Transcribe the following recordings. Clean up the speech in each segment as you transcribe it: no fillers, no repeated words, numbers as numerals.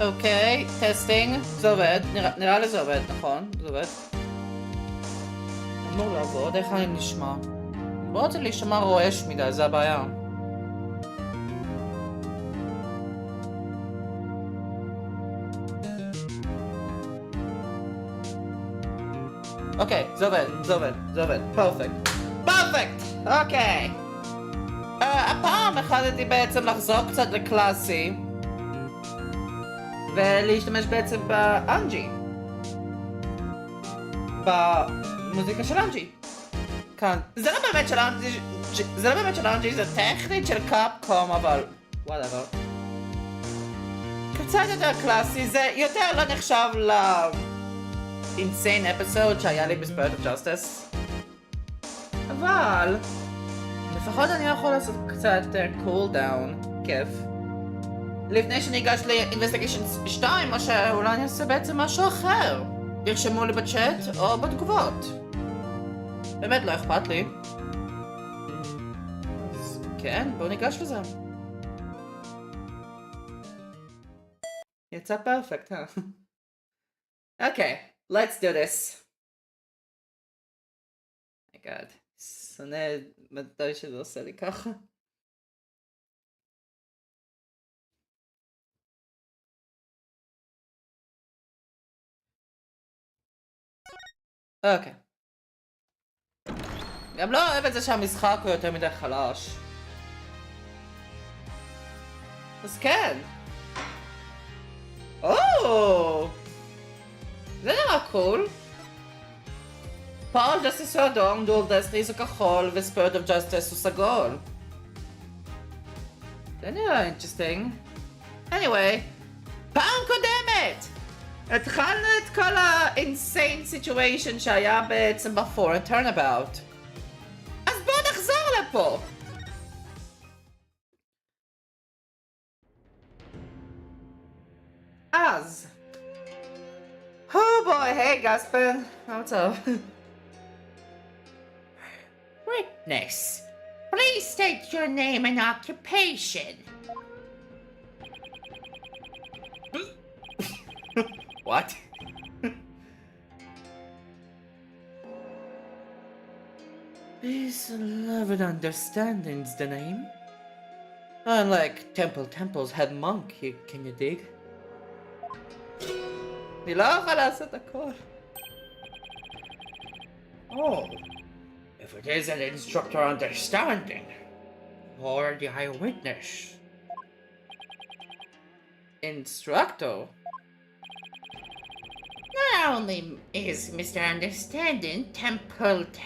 אוקיי, טסטינג, זה עובד, נראה לי זה עובד, נכון? זה עובד. אמור לעבוד, איך אני נשמע? לא רוצה להישמע רועש מדי, זה הבעיה. אוקיי, זה עובד, זה עובד, זה עובד, פרפקט. פרפקט! אוקיי. הפעם החלטתי בעצם לחזור קצת לקלאסי. ולהשתמש בעצם באנג'י. במוזיקה של אנג'י. כאן. זה לא באמת של אנג'י, זה טכנית של קאפקום, אבל וואטאבר. קצת יותר קלאסי, זה יותר לא נחשב ל-insane episode שהיה לי ב-Spirit of Justice. אבל לפחות אני יכול לעשות קצת cool down, כיף. לפני שניגש ל-Investigation 2, או שאולי אני אעשה בעצם משהו אחר. ירשמו לי בצ'אט או בתגובות. באמת לא אכפת לי. אז כן, בואו ניגש לזה. יצא פרפקט, אוקיי, let's do this. my god, שונא מתי שזה עושה לי ככה. אוקיי. גם לא אוהב את זה שהמשחק הוא יותר מדי חלש. אז כן. זה נראה קול. פאול ג'סטיס הוא אדום, דואל דסטיס הוא כחול, וספיריט אוף ג'סטיס הוא סגול. זה נראה אינטרסטינג. anyway, פעם קודמת! התחלנו את כל ה-insane situation שהיה בעצם ב-foreign turnabout. אז בואו נחזור לפה! אז... Oh boy, hey Gaspen, what's up? Witness, please state your name and occupation. What? Peace and love and understanding's the name. Unlike Temple's head monk, can you dig? אני לא יכול לעשות הכל. Oh, if it is an instructor understanding, or the eyewitness. Instructor? Not only is Mr. Understanding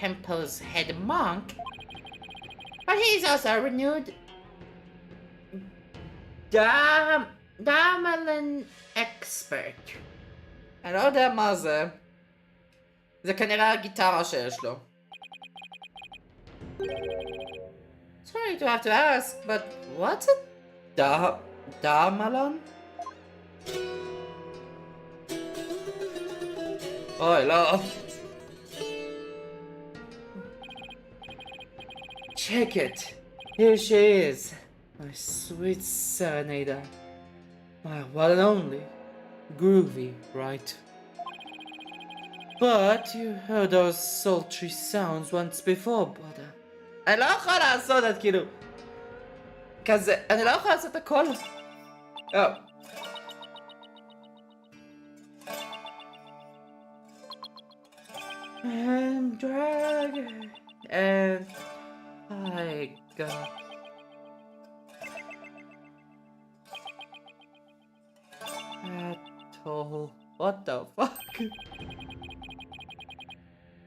Temple's head monk, but he's also a renewed Damelin expert. אני לא יודע מה זה. זה כנראה הגיטרה שיש לו. Sorry to have to ask, but what's a Damelin? אוי, לא. Check it. Here she is. My sweet serenader. My one and only. Groovy, right? But you heard those sultry sounds once before, brother. אני לא יכול לעשות את כאילו... כזה, אני לא יכול לעשות הכל. And dragon, and I got Atol. What the fuck?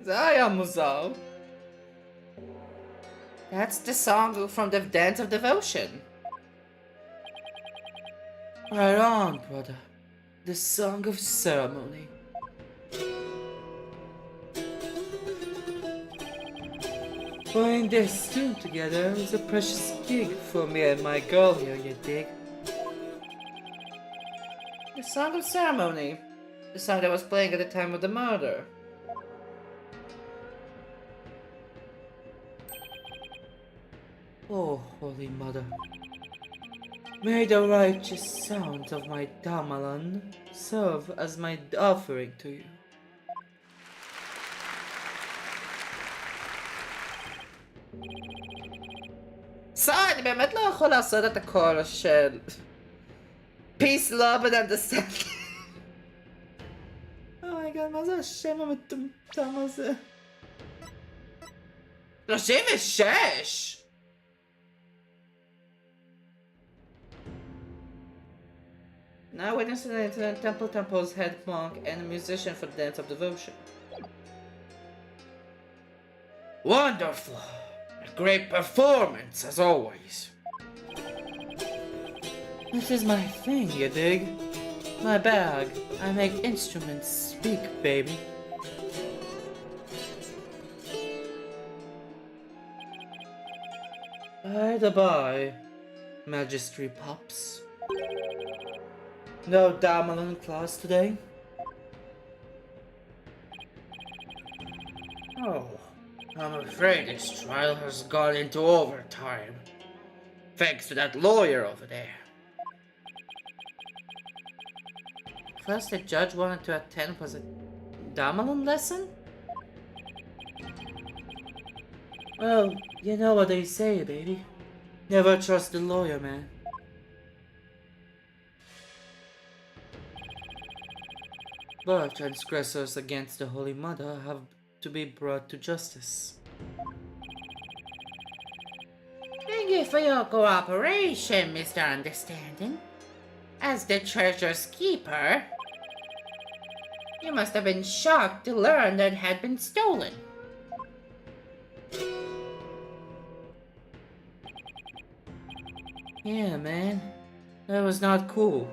זה היה מוזר. That's the song from the Dance of Devotion. Right on, brother. The Song of Ceremony. Playing this tune together is a precious gig for me and my girl here, you dig? The Song of Ceremony. The song that was playing at the time of the murder. Oh, Holy Mother. May the righteous sound of my gamelan serve as my offering to you. אני באמת לא יכול לעשות את הקול של Peace, love and understanding. אומייגאד, מה זה השם המטומטם הזה? 36! Now witnessing the temple's head monk and a musician for the dance of devotion. Wonderful! A great performance, as always. This is my thing, you dig? My bag. I make instruments speak, baby. By the by, Magistry Pops. No gamelan class today? Oh, I'm afraid this trial has gone into overtime. Thanks to that lawyer over there. First the judge wanted to attend was a gamelan lesson? Well, you know what they say, baby. Never trust the lawyer, man. But transgressors against the Holy Mother have to be brought to justice. Thank you for your cooperation, Mr. Understanding. As the treasure's keeper, you must have been shocked to learn that it had been stolen. Yeah, man. That was not cool.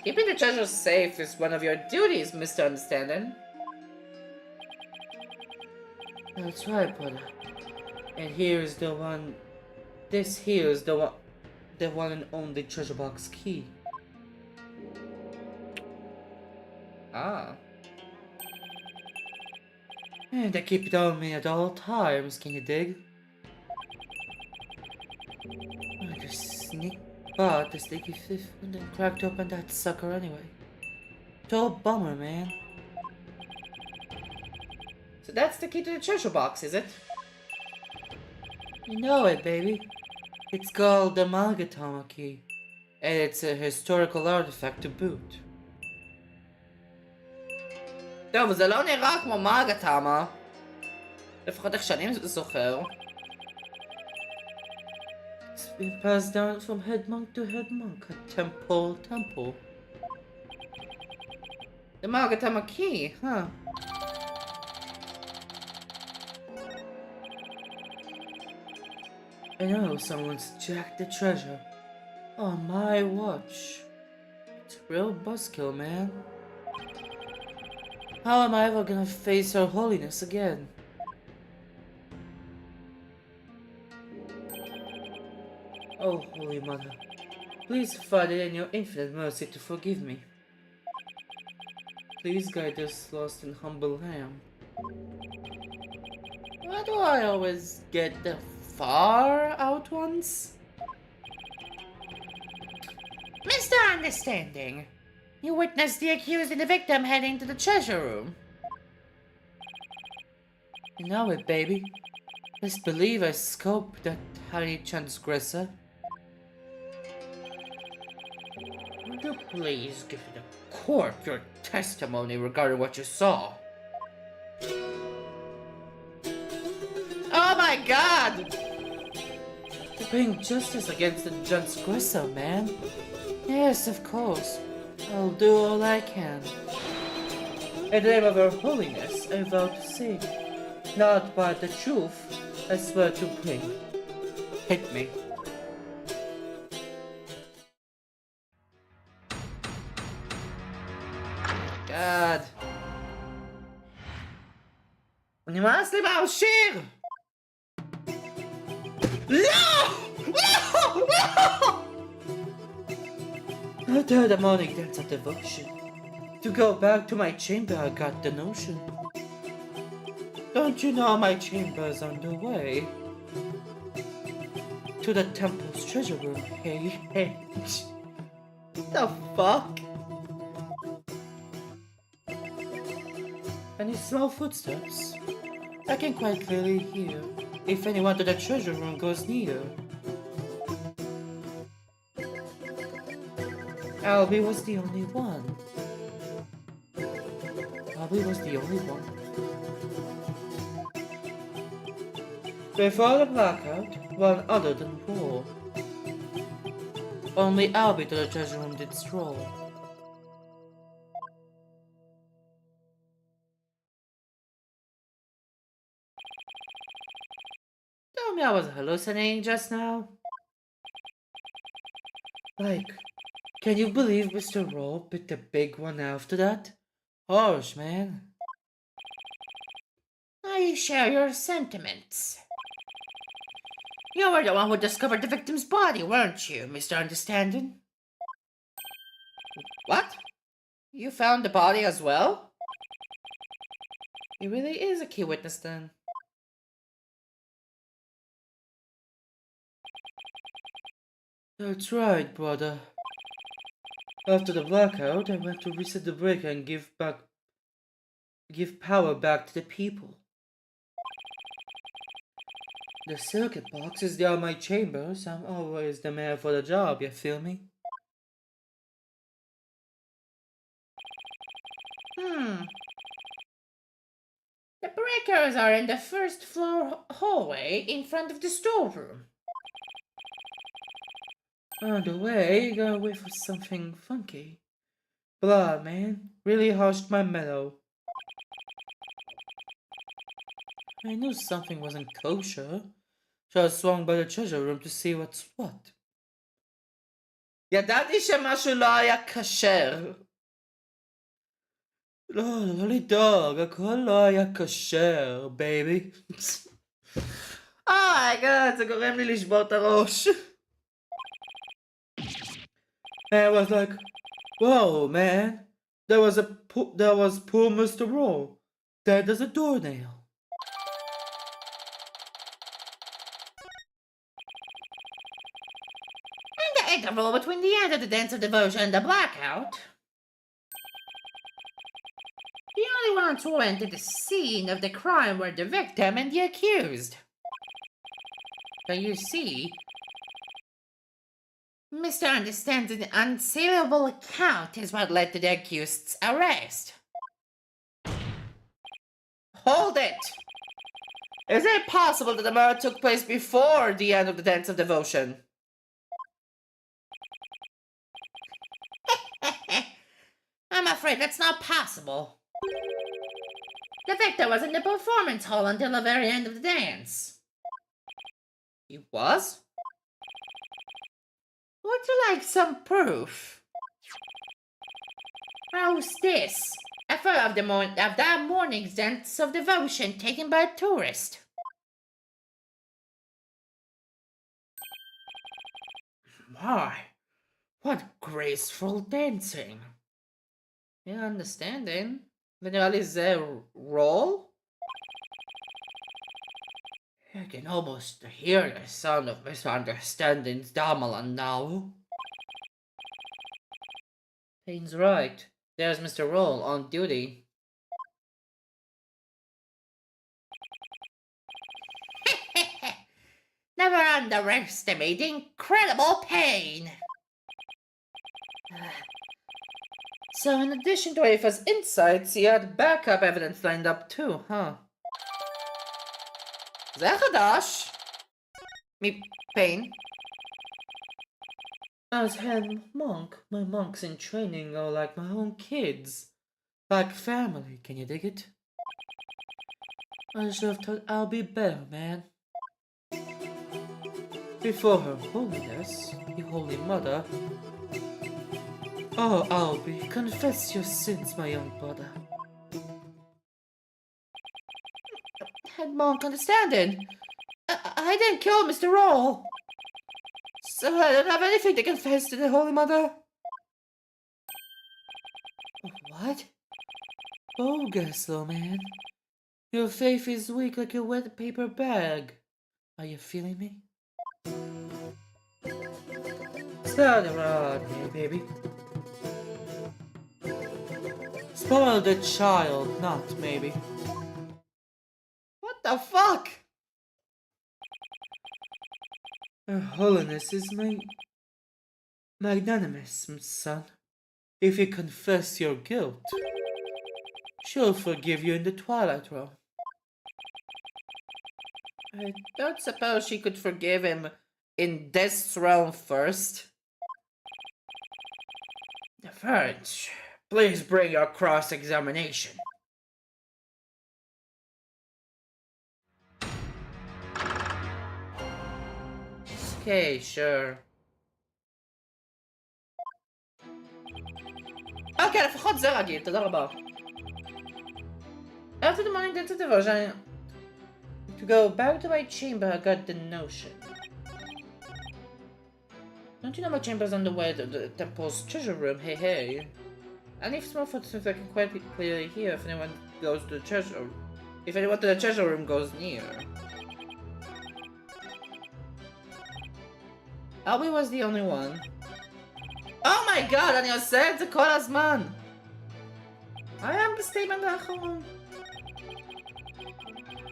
Keeping the treasure safe is one of your duties, Mr. Understanding. That's right, brother. And here is the one... This here is the one and only treasure box key. Ah. And I keep it on me at all times, can you dig? I just sneak but the sticky fifth and then cracked open that sucker anyway. Total bummer, man. So that's the key to the treasure box, is it? You know it, baby. It's called the Magatama key, and it's a historical artifact to boot. טוב, זה לא נראה כמו מגתמה. לפחות איך שאני זוכר. It's been passed down from head monk to head monk at temple. The Magatama key, huh? I know someone's jacked the treasure. On my watch. It's a real buzzkill, man. How am I ever gonna face Her Holiness again? Oh, Holy Mother, please find it in your infinite mercy to forgive me. Please guide this lost and humble lamb. Why do I always get the far out ones? Mr. Understanding, you witnessed the accused and the victim heading to the treasure room. You know it, baby. Best believe I scoped that tiny transgressor. Would you please give the court your testimony regarding what you saw? Oh my god! To bring justice against the transgressor, man. Yes, of course. I'll do all I can. In the name of Her Holiness, I vow to sing. Not by the truth, I swear to bring. Hit me. God. נמאס לי מהשיר! לא! לא! לא! After the morning dance of devotion, to go back to my chamber I got the notion. Don't you know my chamber's on the way? to the temple's treasure room. Hey. The fuck? Any slow footsteps? I can quite clearly hear if anyone to the treasure room goes near. Albie was the only one. Before the blackout, one other than Raw. Only Albie to the treasure room did stroll. Tell me I was hallucinating just now. Like, can you believe Mr. Raw picked the big one after that? Harsh, man. I share your sentiments. You were the one who discovered the victim's body, weren't you, Mr. Understanding? What? You found the body as well? He really is a key witness then. That's right, brother. After the blackout, I went to reset the breaker and give power back to the people. The circuit box is down my chambers. I'm always the man for the job, you feel me? The breakers are in the first floor hallway in front of the storeroom. On the way, gotta wait for something funky. Blood, man. Really hushed my mellow. I knew something wasn't kosher, so I swung by the treasure room to see what's what. ידעתי שמשהו לא היה כשר. לא לדאוג, הכל לא היה כשר, בייבי. זה גורם לי לשבור את הראש. I was like, whoa, man. That was poor Mr. Raw. Dead as a doornail. In the interval between the end of the dance of devotion and the blackout, the only ones who went to the scene of the crime were the victim and the accused. But you see, Mr. Understand's unsaleable account is what led to the accused's arrest. Hold it! Is it possible that the murder took place before the end of the dance of devotion? I'm afraid that's not possible. The victim was in the performance hall until the very end of the dance. He was? Would you like some proof? How's this? A photo of that morning's dance of devotion taken by a tourist. My, what graceful dancing. You understanding? Generally, the role? I can almost hear the sound of misunderstandings Damalan now. Payne's right. There's Mr. Roll on duty. Never underestimate the incredible pain. So in addition to Afa's insights, he had backup evidence lined up too, huh? זה חדש. Pain. As head monk, my monks in training are like my own kids. Like family, can you dig it? I should have thought I'll be better, man. Before Her Holiness, the Holy Mother. Oh, Albie, confess your sins, my young brother. Head monk understanding. I didn't kill Mr. Roll. So I don't have anything to confess to the Holy Mother. What? Bogus, though, man. Your faith is weak like a wet paper bag. Are you feeling me? Slow the road, hey baby. Spoil the child, not maybe. What the fuck? Her Holiness is my magnanimous, son. If you confess your guilt, she'll forgive you in the Twilight Realm. I don't suppose she could forgive him in Death's Realm first. First, please bring your cross-examination. Okay, sure. אוקיי, לפחות זה רגיל, תודה רבה. After the morning dance devotion, to go back to my chamber, I got the notion. Don't you know my chamber's on the way to the temple's treasure room? Hey, hey. And if Smallfoot seems I can quite clearly hear if anyone goes to the treasure... If anyone to the treasure room goes near. Albie was the only one. Oh my god, אני עושה את זה כל הזמן! I am בסטייטמנט האחרון.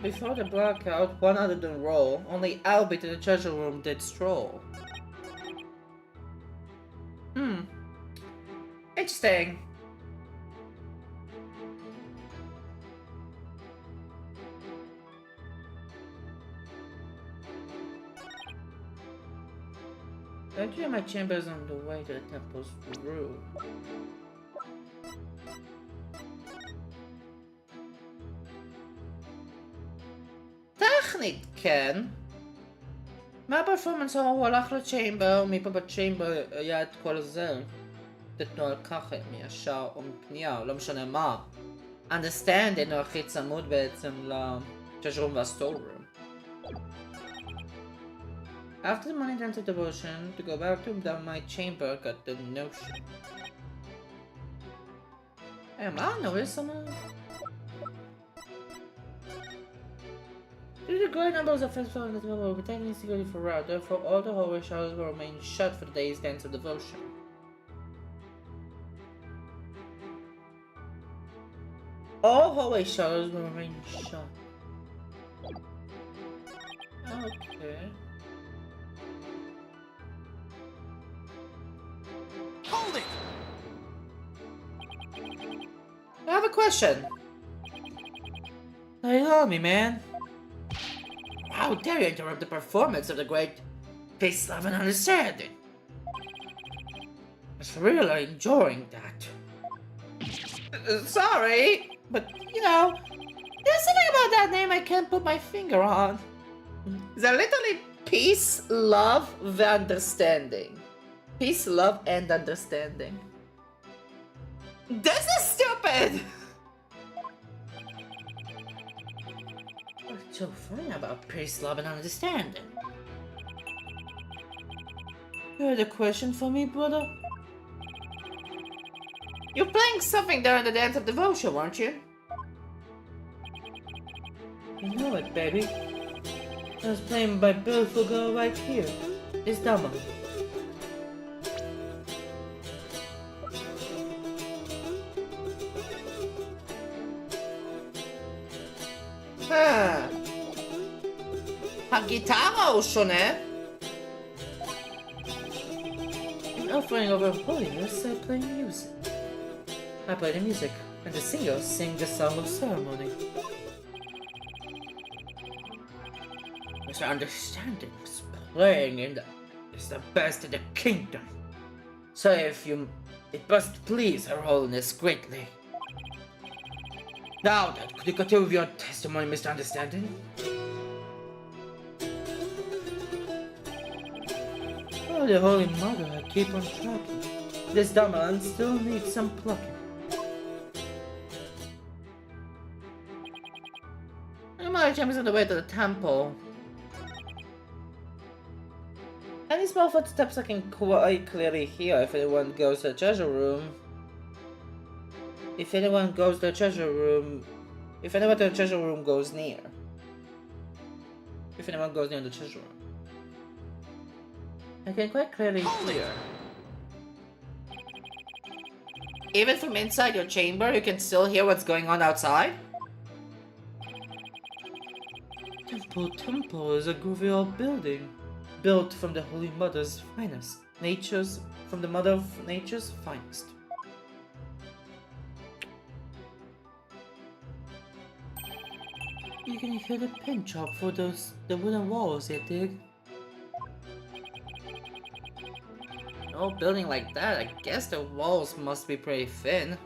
Before the blackout, one other didn't roll. Only Albie to the treasure room did stroll. Interesting. Actually, my chamber's on the way to the temple's room. טכנית, כן. מהפרפורמנס הוא הלך לצ'יימבר, מפה בצ'יימבר היה את כל זה. תתנו על ככה, מישר או מפנייה, לא משנה מה. Understanding הוא הכי צמוד בעצם ל-treasure room וה-store room. After the morning dance of devotion, to go back to my chamber, got the notion. Am I noticing something? Due to the great numbers of festivals in the temple will be taken security for route, therefore all the hallway showers will remain shut for the day's dance of devotion. All hallway showers will remain shut. Okay. Hold it! I have a question. Hey, me, man. How dare you interrupt the performance of the great Peace, Love, and Understanding? I was really enjoying that. Sorry, but you know, there's something about that name I can't put my finger on. They're literally Peace, Love, and Understanding. Peace, love, and understanding. This is stupid! What's so funny about peace, love, and understanding? You had a question for me, brother? You're playing something during the dance of devotion, weren't you? You know it, baby. I was playing my beautiful girl right here. This Dama. הגיטרה הוא שונה. In offering over holiness, I play music. I play the music, and the singers sing the song of ceremony. Mr. Understanding's playing is the best in the kingdom. So if it must please Her Holiness greatly. Now then, could you continue with your testimony, Mr. Understanding? Oh, the Holy Mother, I keep on tracking. This Damalan still needs some plucking. My chamber's on the way to the temple. Any small footsteps I can quite clearly hear if anyone goes to the treasure room. If anyone to the treasure room goes near. If anyone goes near the treasure room. I can quite clearly hear. Even from inside your chamber, you can still hear what's going on outside? Temple is a graveyard building, built from the Holy Mother's finest, from the Mother of Nature's finest. You can hear the pin chop for the wooden walls they dig. No building like that, I guess the walls must be pretty thin.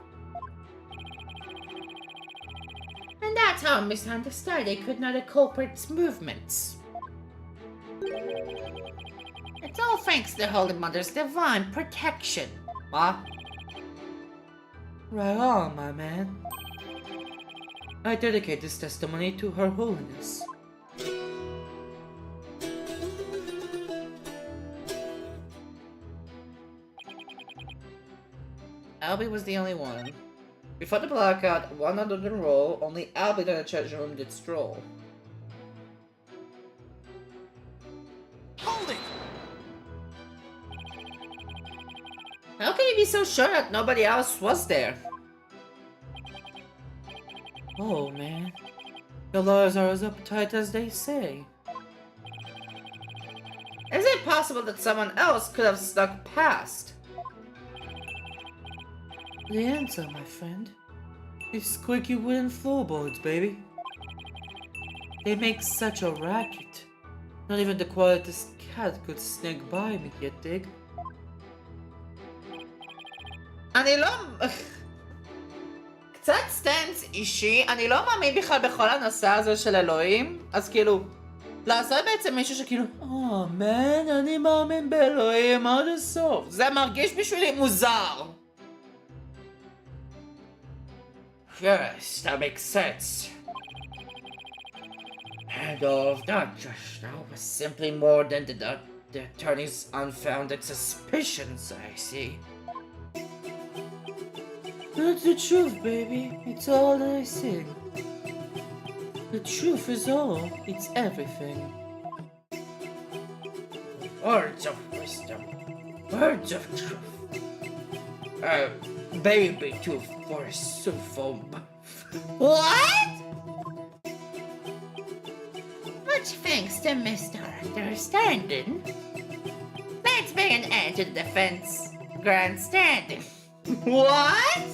And that's how misunderstood they could not incorporate its movements. It's all thanks to the Holy Mother's divine protection. What? Right on, my man. I dedicate this testimony to Her Holiness. Albie was the only one. Before the blackout, one under the roll, only Albie in the treasure room did stroll. Hold it! How can you be so sure that nobody else was there? Oh man, the lawyers are as uptight as they say. Is it possible that someone else could have snuck past? The answer, my friend, is squeaky wooden floorboards, baby. They make such a racket. Not even the quietest cat could sneak by me, you dig? אני לא... קצת סטנס אישי, אני לא מאמין בכלל בכל הנושא הזה של אלוהים, אז כאילו, לעשות בעצם מישהו שכאילו, מן, אני מאמין באלוהים עד הסוף. זה מרגיש בשבילי מוזר. Yes, that makes sense. And all of that just now was simply more than the attorney's unfounded suspicions, I see. That's the truth, baby. It's all that I sing. The truth is all. It's everything. Words of wisdom. Words of truth. Baby tooth for a foam. What? Much thanks to Mr. Understanding. Let's bring an end to the defense grandstanding. What?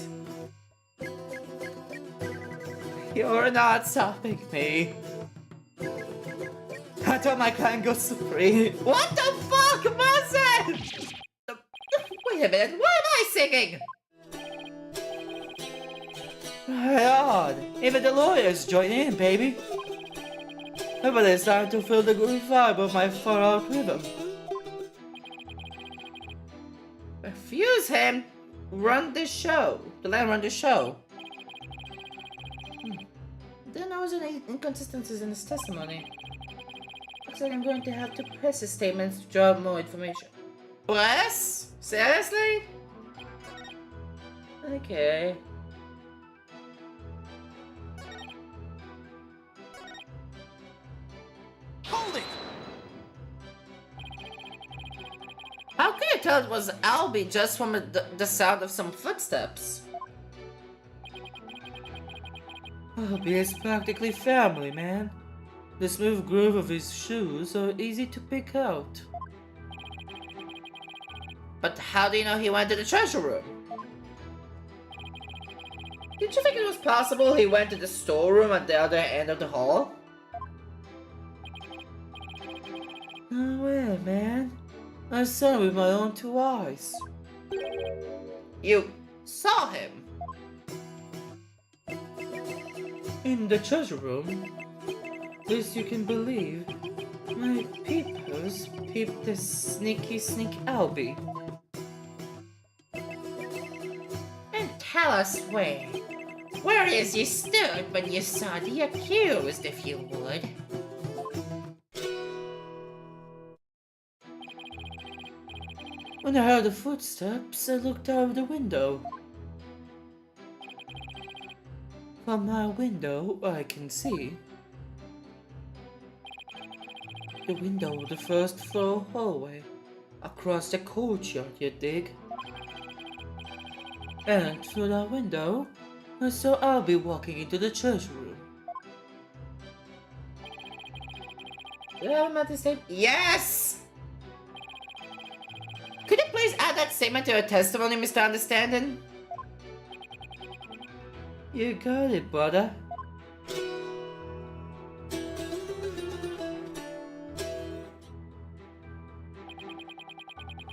You're not stopping me. Until my clan goes free. What the fuck was it? Wait a minute, what am I singing? Right on. Even the lawyers join in, baby. Everybody's starting to feel the good vibe of my far-out rhythm. Refuse him. Run the show. To let him run the show. Then there was any inconsistencies in his testimony. Looks like I'm going to have to press his statements to draw more information. Press? Seriously? Okay. Hold it! How can you tell it was Albie just from the sound of some footsteps? Albie is practically family, man. The smooth groove of his shoes are easy to pick out. But how do you know he went to the treasure room? Did you think it was possible he went to the storeroom at the other end of the hall? No way, man. I saw him with my own two eyes. You saw him? In the treasure room? This you can believe. My peepers peeped the sneaky Albie. And tell us where is you stood when you saw the accused, if you would? When I heard the footsteps, I looked out of the window. From my window, I can see the window of the first floor hallway. across the courtyard, you dig? And through that window, so I'll be walking into the church room. Yes! Could you please add that statement to your testimony, Mr. Understanding? You got it, brother.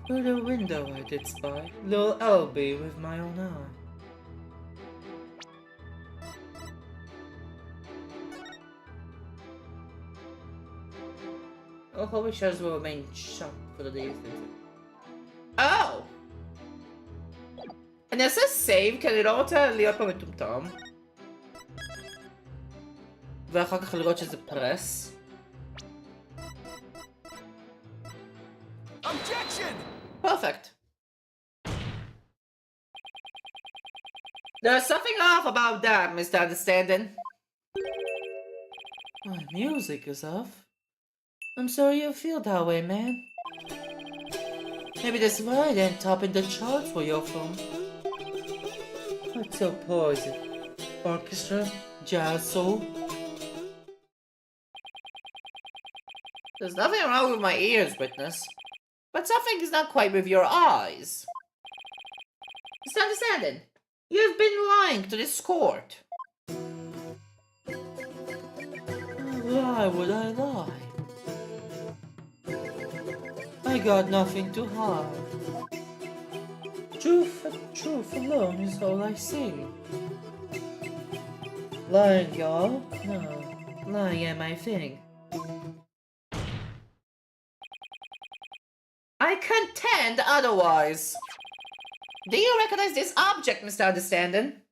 Through the window I did spy little Albie with my own eye. All hallway shutters will remain shut for the day. Oh! אני אעשה סייב כי אני לא רוצה להיות פה מטומטם. ואחר כך לראות שזה פרס. Objection! Perfect. There's something off about that, Mr. Understanding. My music is off. I'm sorry you feel that way, man. Maybe that's why I didn't top in the charts for your film. What's so poor is it? Orchestra? Jazz soul? There's nothing wrong with my ears, witness. But something is not quite with your eyes. Mr. Understanding, you've been lying to this court. Why would I lie? I got nothing to hide. Truth alone is all I see. Lying, y'all? No, lying ain't my thing. I contend otherwise. Do you recognize this object, Mr. Understanding?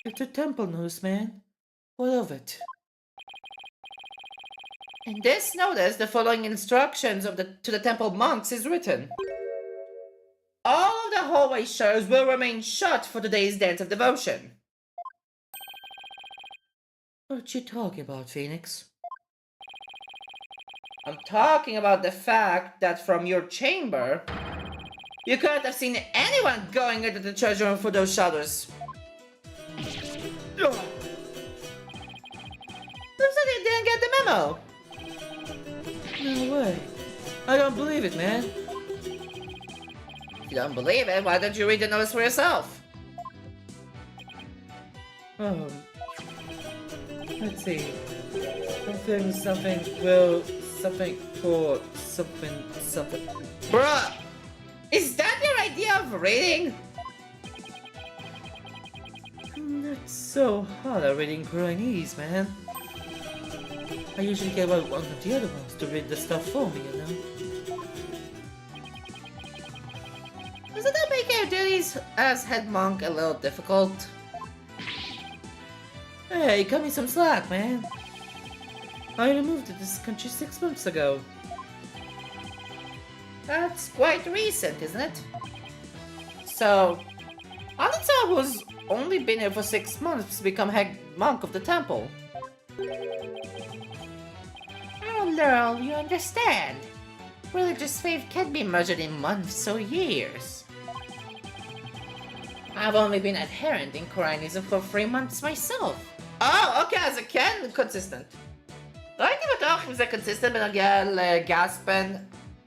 It's a temple notice, man. What of it? In this notice, the following instructions to the temple monks is written. All of the hallway shutters will remain shut for today's dance of devotion. What you talking about, Phoenix? I'm talking about the fact that from your chamber, you couldn't have seen anyone going into the treasure room for those shutters. Looks like you didn't get the memo. No way. I don't believe it, man. If you don't believe it, why don't you read the notice for yourself? Let's see. Something for something. Bruh! Is that your idea of reading? That's so hard at reading Koreanese, man. I usually get one of the other ones to read the stuff for me, you know? Doesn't that make your duties as head monk a little difficult? Hey, cut me some slack, man. I moved to this country 6 months ago. That's quite recent, isn't it? So, Anita, who's only been here for 6 months, to become head monk of the temple. Oh, Laurel, you understand. Religious faith can't be measured in months or years. I've only been adherent in Koreanism for 3 months myself. Oh, okay, אז זה כן consistent. לא הייתי בטוח אם זה consistent בנוגע לגספן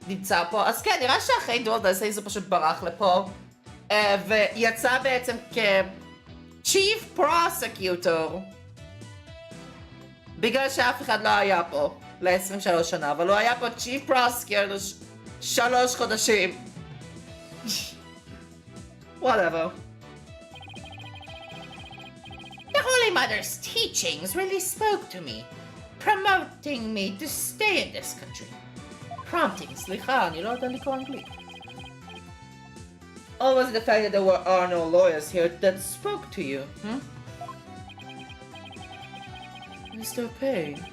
נמצא פה. אז כן, נראה שאחרי דולדסי זה פשוט ברח לפה. ויצא בעצם כ-Chief Prosecutor. בגלל שאף אחד לא היה פה ל-23 שנה, אבל הוא היה פה Chief Prosecutor 3 חודשים. Whatever. The Holy Mother's teachings really spoke to me, promoting me to stay in this country. Prompting, סליחה, אני לא יודע לקרוא אנגלית. Always the fact that there are no lawyers here that spoke to you, Mr. Payne,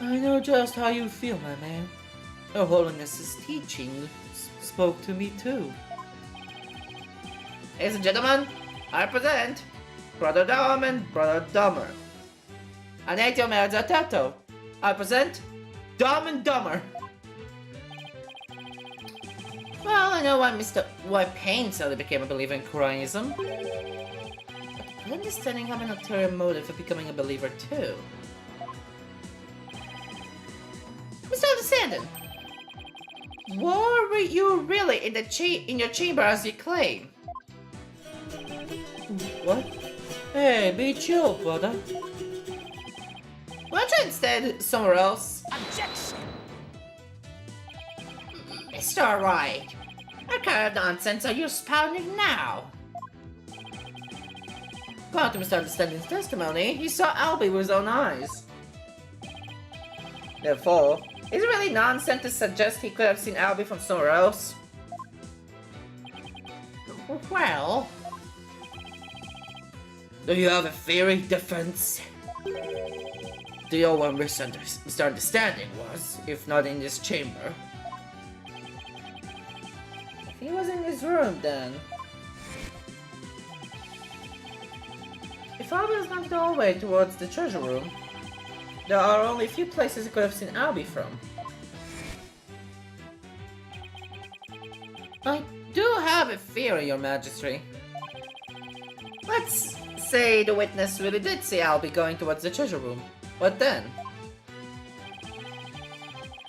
I know just how you feel, my man. Her Holiness's teaching spoke to me too. Ladies and gentlemen, I present Brother Dumb and Brother Dumber. אני הייתי אומר את זה יותר טוב. I present Dumb and Dumber. Well, I know why Payne suddenly became a believer in Koreanism. But understanding have an ulterior motive for becoming a believer too. Misunderstanding. Were you really in your chamber as you claim? What? Hey, be chill, brother. Why don't you instead somewhere else? Objection! Mr. Wright, what kind of nonsense are you spouting now? According to Mr. Understanding's testimony, he saw Albie with his own eyes. Therefore, is it really nonsense to suggest he could have seen Albie from somewhere else? Well... Do you have a theory, defense? Do you know what Mr. Understanding was, if not in this chamber? If he was in his room, then... If Albie was not the hallway towards the treasure room, there are only a few places he could have seen Albie from. I do have a theory, Your Majesty. Let's say the witness really did see Albie going towards the treasure room. What then?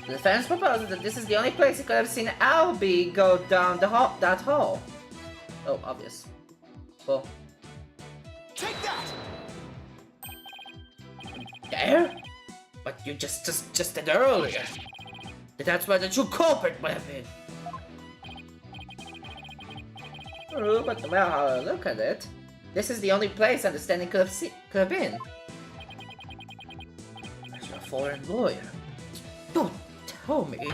The defense proposes that this is the only place he could have seen Albie go down that hall. Oh, obvious. Well. Take that! There? But you just did earlier. That's where the true culprit would have been. Oh, but well, how I look at it, this is the only place Understanding could have been. As a foreign lawyer. Don't tell me.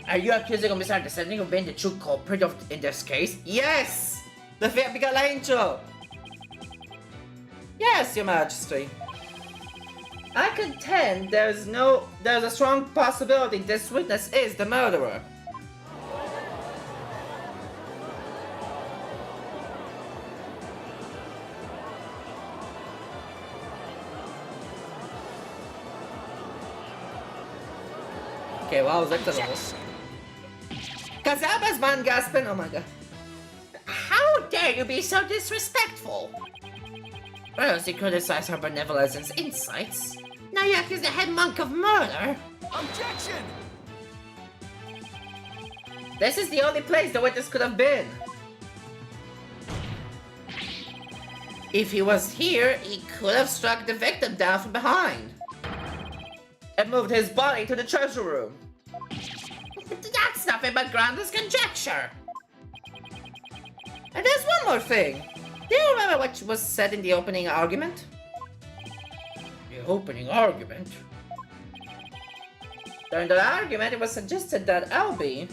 Are you accusing of Misunderstanding of being the true culprit in this case? Yes! The Angel! Yes, Your Majesty. I contend there's a strong possibility this witness is the murderer. Okay, well, I was like the Kazaba's man gasping, oh my god. How dare you be so disrespectful? First, you criticize her benevolence and insights. Now you accuse the head monk of murder. Objection! This is the only place the witness could have been. If he was here, he could have struck the victim down from behind and moved his body to the treasure room. That's nothing but groundless conjecture. And there's one more thing. Do you remember what was said in the opening argument? The opening argument? During the argument, it was suggested that Albie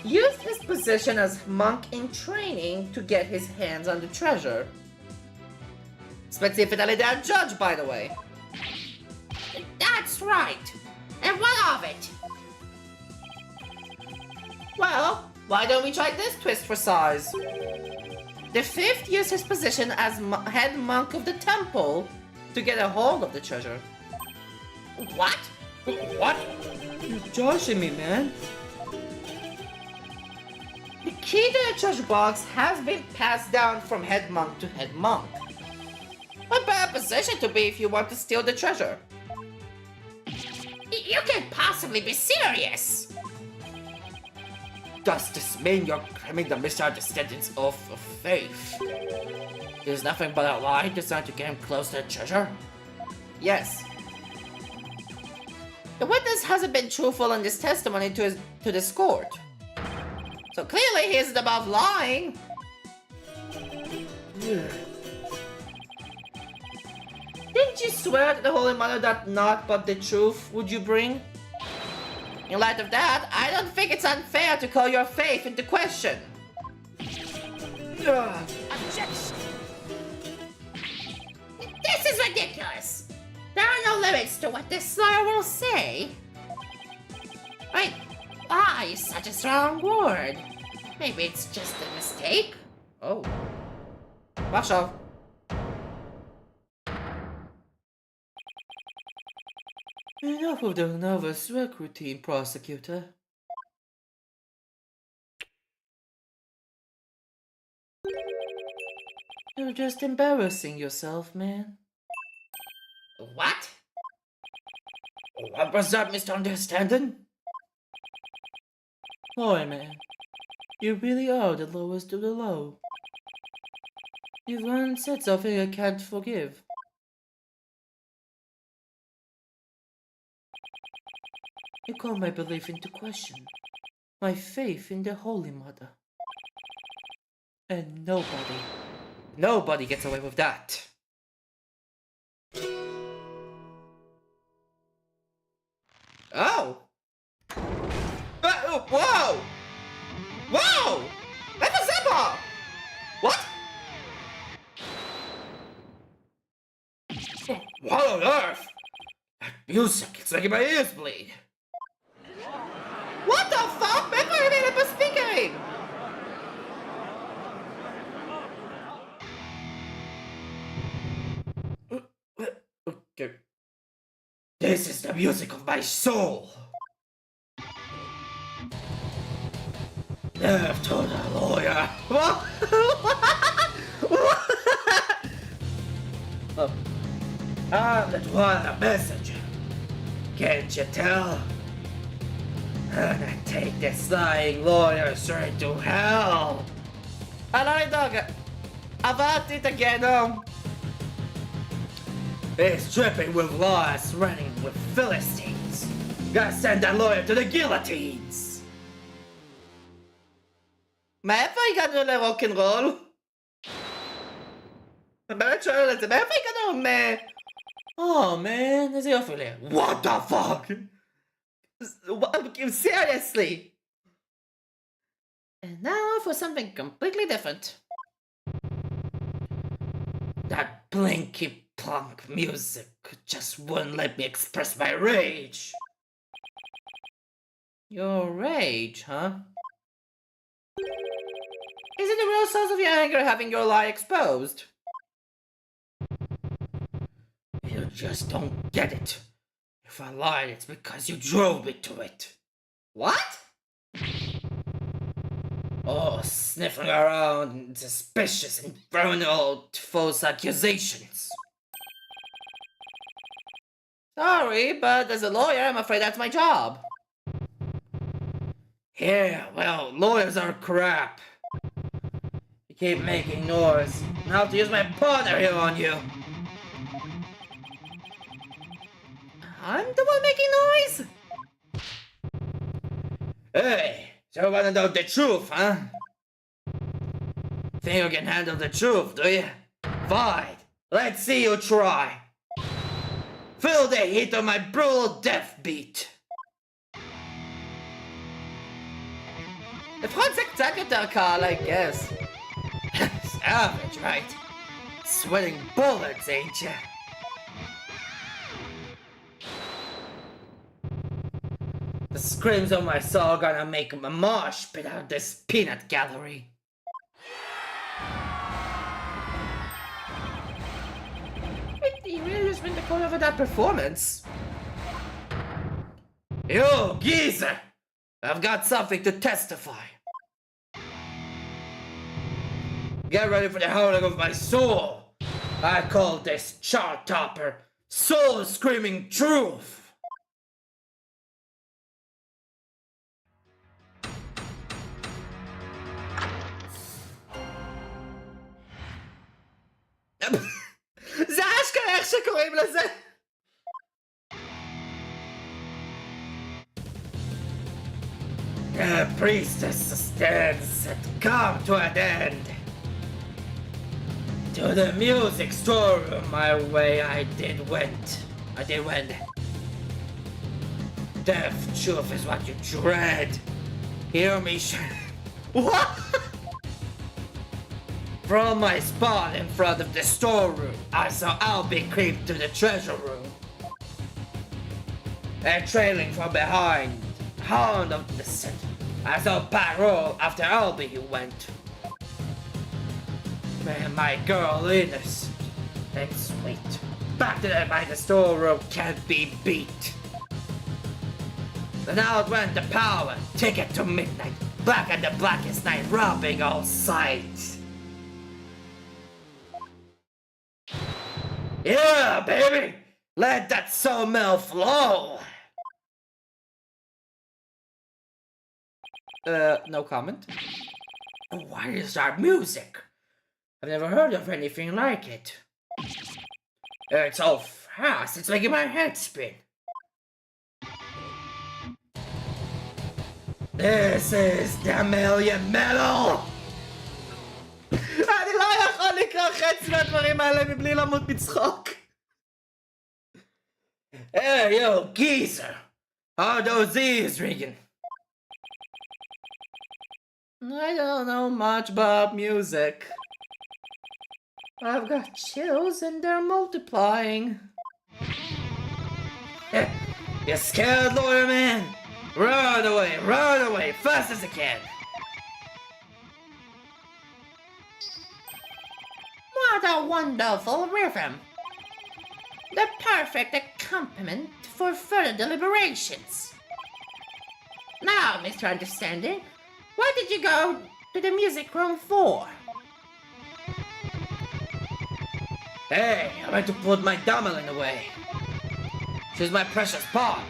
used his position as monk in training to get his hands on the treasure. Specifically that judge, by the way. That's right. And what of it? Well, why don't we try this twist for size? The fifth used his position as head monk of the temple to get a hold of the treasure. What? What? You're joshing me, man. The key to the treasure box has been passed down from head monk to head monk. What better position to be if you want to steal the treasure? You can't possibly be serious! Does this mean you're claiming the Misunderstanding's oath of faith? It is nothing but a lie designed to get him close to the treasure? Yes. The witness hasn't been truthful in his testimony to this court. So clearly he isn't above lying. Didn't you swear to the Holy Mother that naught but the truth would you bring? In light of that, I don't think it's unfair to call your faith into question. Objection! This is ridiculous! There are no limits to what this lawyer will say. Wait, lie is such a strong word. Maybe it's just a mistake? Oh. Wash off. Enough of the nervous wreck routine, prosecutor. You're just embarrassing yourself, man. What? What was that misunderstanding? Boy, man, you really are the lowest of the low. You've once said something I can't forgive. You call my belief into question, my faith in the Holy Mother. And nobody gets away with that. Oh! Whoa! Whoa! That's a zipper! What? What on earth? That music, it's making my ears bleed. What the fuck? Maybe I made up a speaking! Okay. This is the music of my soul. Nerve to the lawyer. What? Oh. I'm the one messenger. Can't you tell? I'm gonna take this lying lawyer straight to hell. Allora, dog. Avanti to get him. He's tripping with laws, running with Philistines. Gotta send that lawyer to the guillotines. Ma poi ganno le rock and roll. Ma poi ganno me. Oh man, is he off there? What the fuck? Seriously? And now for something completely different. That blinky plonk music just wouldn't let me express my rage. Your rage, huh? Is it the real source of your anger having your lie exposed? You just don't get it. If I lied, it's because you drove me to it. What? Oh, sniffing around, suspicious and throwing out false accusations. Sorry, but as a lawyer, I'm afraid that's my job. Yeah, well, lawyers are crap. You keep making noise. I'll have to use my partner here on you. I'm the one making noise? Hey, so you wanna know the truth, huh? Think you can handle the truth, do you? Fine, let's see you try. Feel the heat of my brutal death beat. The front executor, Carl, I guess. Savage, right? Sweating bullets, ain't ya? The screams of my soul gonna make a mosh pit out of this peanut gallery. Wait, you really just went to call over that performance? You, geezer! I've got something to testify. Get ready for the howling of my soul. I call this chart topper soul screaming truth. זה אשכרה איך שקוראים לזה. The priestess stands and come to an end. To the music storeroom my way I did went. Death truth is what you dread. Hear me What? From my spot in front of the storeroom, I saw Albie creep to the treasure room. And trailing from behind, hound of the city, I saw Pat roll after Albie went. Man, my girl innocent and sweet, back to by the storeroom can't be beat. Then out went the power, ticket to midnight, black and the blackest night, robbing all sight. Yeah, baby! Let that soul milk flow! No comment. Why is that music? I've never heard of anything like it. It's so fast, it's making my head spin. This is the million metal! אני לא יכול לקרוא חצי מהדברים האלה מבלי למות מצחוק. Hey, yo, geezer! How are those ears ringing? I don't know much about music. I've got chills and they're multiplying. You scared, lawyer man? Run away, fast as you can. What a wonderful rhythm. The perfect accompaniment for further deliberations. Now, Mr. Understanding, what did you go to the music room for? Hey, I went to put my Dumoulin away. She's my precious pawn.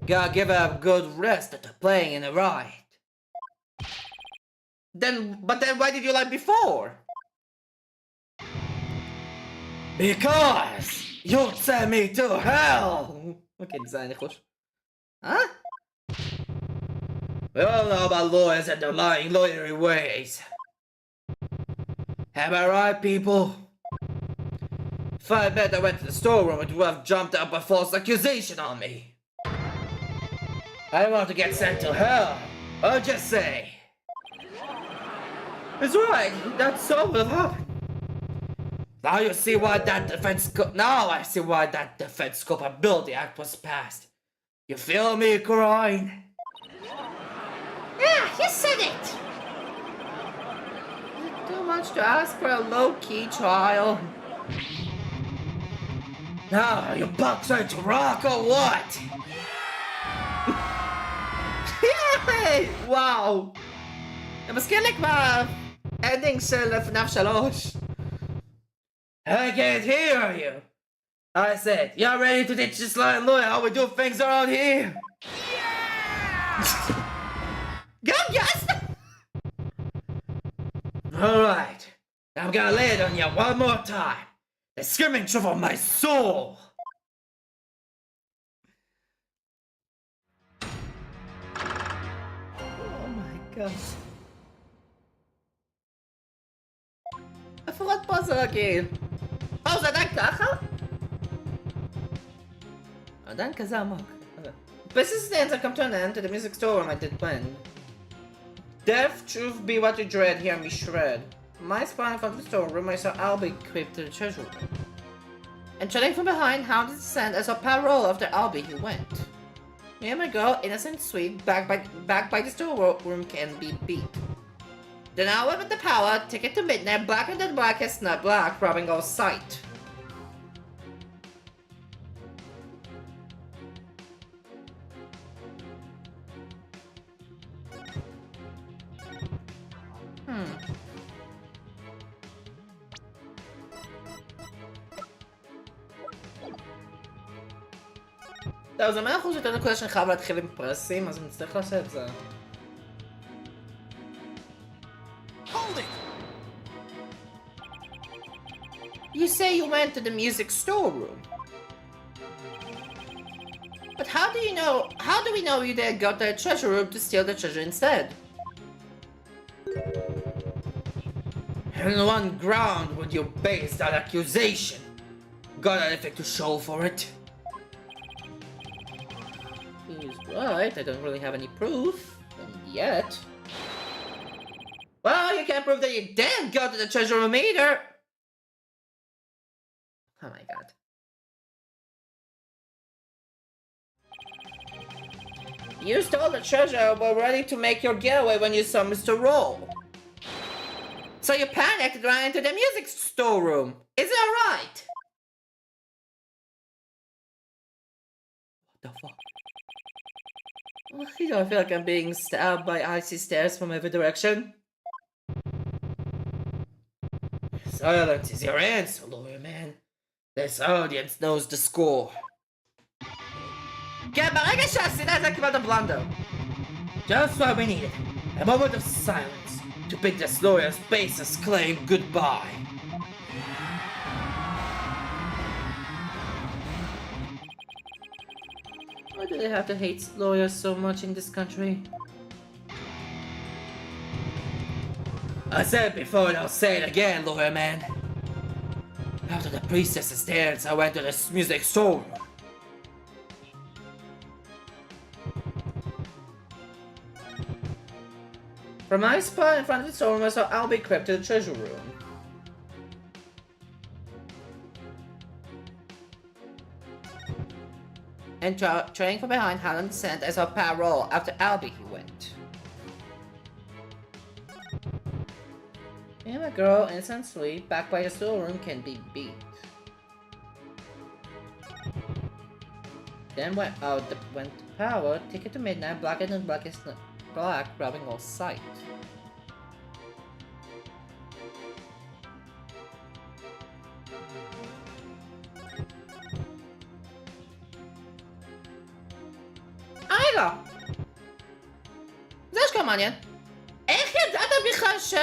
Gotta give her a good rest after playing in the ride. But then why did you like before? Because you sent me to hell! Okay, design خوش. Huh? We all know about lawyers and their lying lawyery ways. Am I right, people? If I bet I went to the storeroom, it would have jumped up a false accusation on me. I want to get sent to hell. I'll just say. It's right, that's so would have happened. Now you see why that Now I see why that Defense Culpability Act was passed. You feel me, Coraline? Yeah, you said it! Is it too much to ask for a low-key trial? Now, you bucks ready to rock or what? Yay! וואו! זה מזכיר לי כבר אנדינג של FNAF 3. I can't hear you. I said, y'all ready to teach this lying lawyer how we do things around here? Yeah! God, yes! Alright. I'm gonna lay it on you one more time. The screaming truth of my soul. Oh my god. לפחות פה זה רגיל. זה עדיין ככה? עדיין כזה עמוק. Business stands have come to an end to the music store where I did blend. Death, truth be what you dread, hear me shred. My spine from the storeroom, I saw Albie creep to the treasure room. And trailing from behind, hounded descent, I saw Parole after Albie he went. Me and my girl, innocent sweet, back by the storeroom can be beat. Then I went with the power, ticket to midnight, blacker than blackest, not black, robbing all sight. טוב, זה 100% יותר נקודה שאני חייב להתחיל עם פרסים, אז אני צריך לעשות את זה. You say you went to the music storeroom. But how do we know you didn't go to the treasure room to steal the treasure instead? And on one ground would you base that accusation? Got anything to show for it? He's right, I don't really have any proof. Yet. Well, you can't prove that you didn't go to the treasure room either! Oh my god. You stole the treasure and were ready to make your getaway when you saw Mr. Roll. So you panicked and ran into the music storeroom. Is that right? What the fuck? Why do I feel like I'm being stabbed by icy stares from every direction? Silence is your answer, lawyer man. This audience knows the score. כן, ברגע שעשית את זה קיבלת בלנדר. Just what we needed. A moment of silence to bid this lawyer's baseless claim goodbye. Why do they have to hate lawyers so much in this country? I said it before and I'll say it again, lawyer man. After the priestess's dance, I went to the music store. From my spot in front of the storeroom, I saw Albie crept to the treasure room. And trailing from behind, Helen sent as her parole. After Albie, he went. And a girl, innocent and sweet, back by the storeroom, can be beat. Then went out, went to power, ticket to midnight, blacker than blackest black, robbing all sight. רגע! זה שכם מעניין. איך ידעת בכלל ש...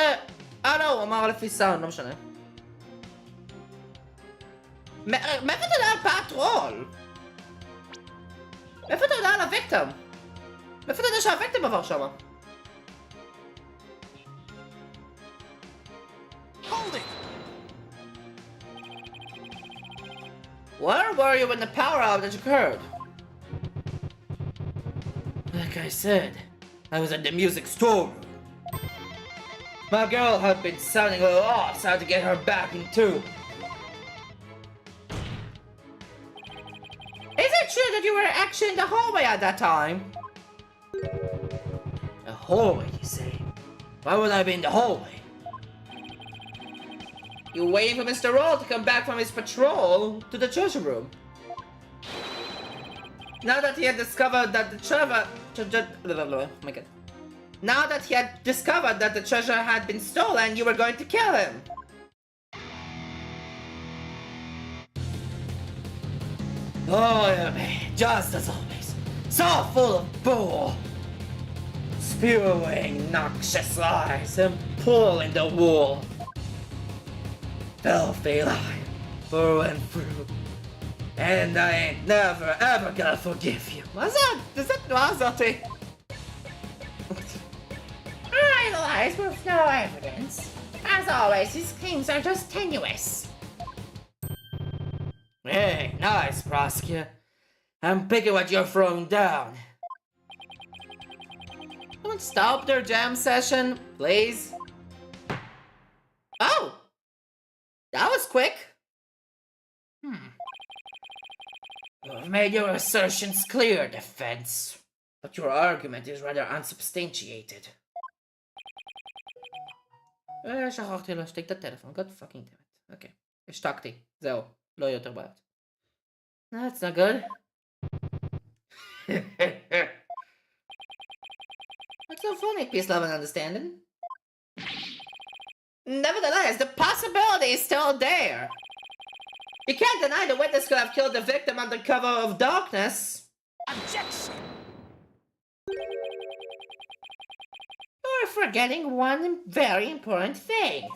לא, הוא אמר לפי סאונד, לא משנה. מאיפה אתה יודע על פטרול? מאיפה אתה יודע על הוויקטום? מאיפה אתה יודע שהוויקטום עבר שמה? Where were you when the power outage occurred? Like I said, I was at the music store. My girl had been sounding a little off, so I had to get her back in tune. Is it true that you were actually in the hallway at that time? A hallway, you say? Why would I be in the hallway? You were waiting for Mr. Roll to come back from his patrol to the treasure room. Now that he had discovered that the treasure... Oh my god. Now that he had discovered that the treasure had been stolen, you were going to kill him. Oh, yeah, just as always. So full of bull. Spewing noxious lies and pulling the wool. Filthy lie, through and through. And I ain't never ever gonna forgive you. What's that? Is that Mazotti? I lies with no evidence. As always, his claims are just tenuous. Hey, nice, prosecutor. I'm picking what you're throwing down. Don't stop their jam session, please. Oh! That was quick. You've made your assertions clear, defense. But your argument is rather unsubstantiated. שכחתי להשתיק את הטלפון, God fucking damn it. אוקיי, השתקתי, זהו, לא יותר בעיות. That's not good. What's so funny, peace, love, and understanding? Nevertheless, the possibility is still there. You can't deny the witness could have killed the victim under cover of darkness. Objection! You're forgetting one very important thing.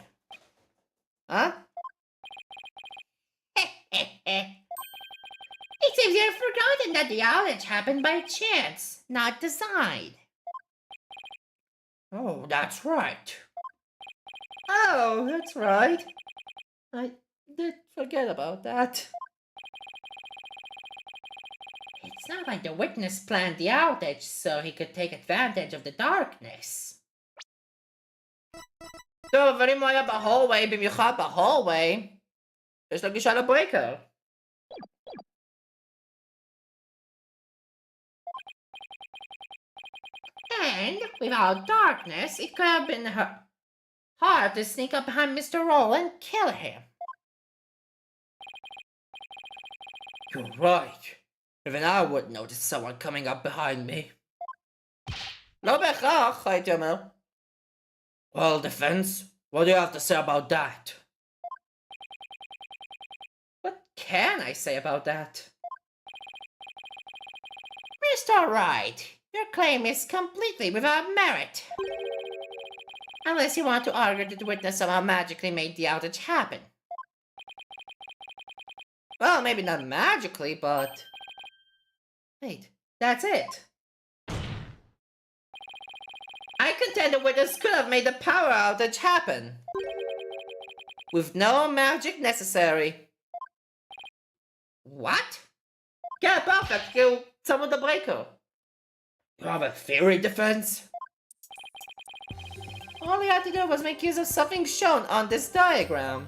Huh? It seems you've forgotten that the outage happened by chance, not design. Oh, that's right. Oh, that's right. I did forget about that. It's not like the witness planned the outage so he could take advantage of the darkness. טוב, אבל אם הוא היה בהולווי, במיוחד בהולווי, יש לו גישה לברייקר. And without darkness, it could have been hard to sneak up behind Mr. Roll and kill him. You're right. Even I would notice someone coming up behind me. לא בהכרח, הייתי אומר. Well, defense, what do you have to say about that? can I say about that? Mr. Wright, your claim is completely without merit. Unless you want to argue that the witness somehow magically made the outage happen. Well, maybe not magically, but... Wait, that's it. I contend the witness could have made the power outage happen. With no magic necessary. What? Yeah, perfect. Kill some of the breaker. You have a theory defense? All he had to do was make use of something shown on this diagram.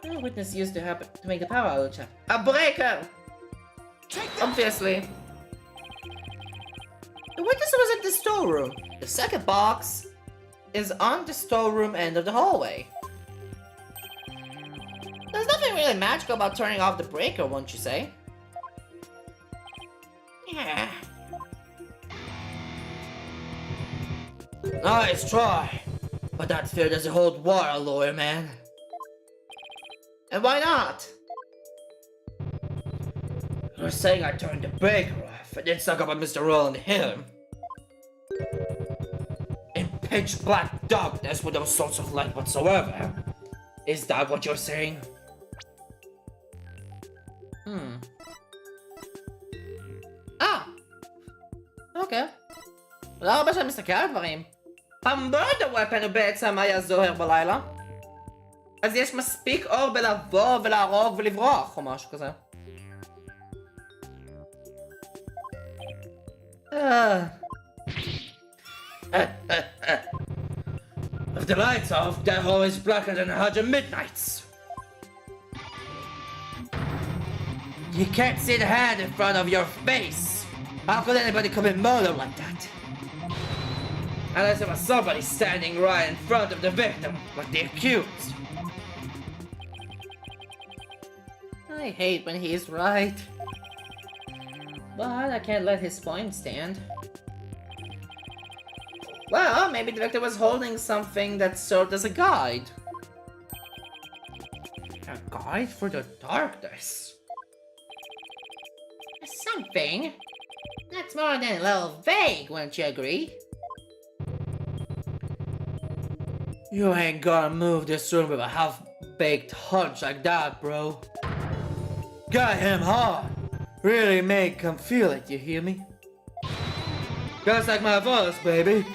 What did witness used to happen to make the power outage happen? A breaker! Take that! Obviously. The witness was at the storeroom. The second box is on the storeroom end of the hallway. There's nothing really magical about turning off the breaker, won't you say? Yeah. Nice try. But that fear doesn't hold water, lawyer man. And why not? You're saying I turned the breaker off and then stuck up on Mr. Roll and hit him. In pitch black darkness with no source of light whatsoever. Is that what you're saying? Ah! Okay. תודה רבה שאני מסתכל על דברים. המורד הוופן הוא בעצם היה זוהר בלילה. אז יש מספיק אור בלבוא ולהרוג ולברוח או משהו כזה. If the lights off, that hole is blacker than 100 midnights. You can't see the hand in front of your face. How could anybody commit murder like that? Unless there was somebody standing right in front of the victim, like the accused. I hate when he's right. But I can't let his point stand. Well, maybe the victim was holding something that served as a guide. A guide for the darkness? Something? That's more than a little vague, wouldn't you agree? You ain't gonna move this room with a half-baked hunch like that, bro. Got him hard. Really make him feel it, you hear me? Just like my voice, baby.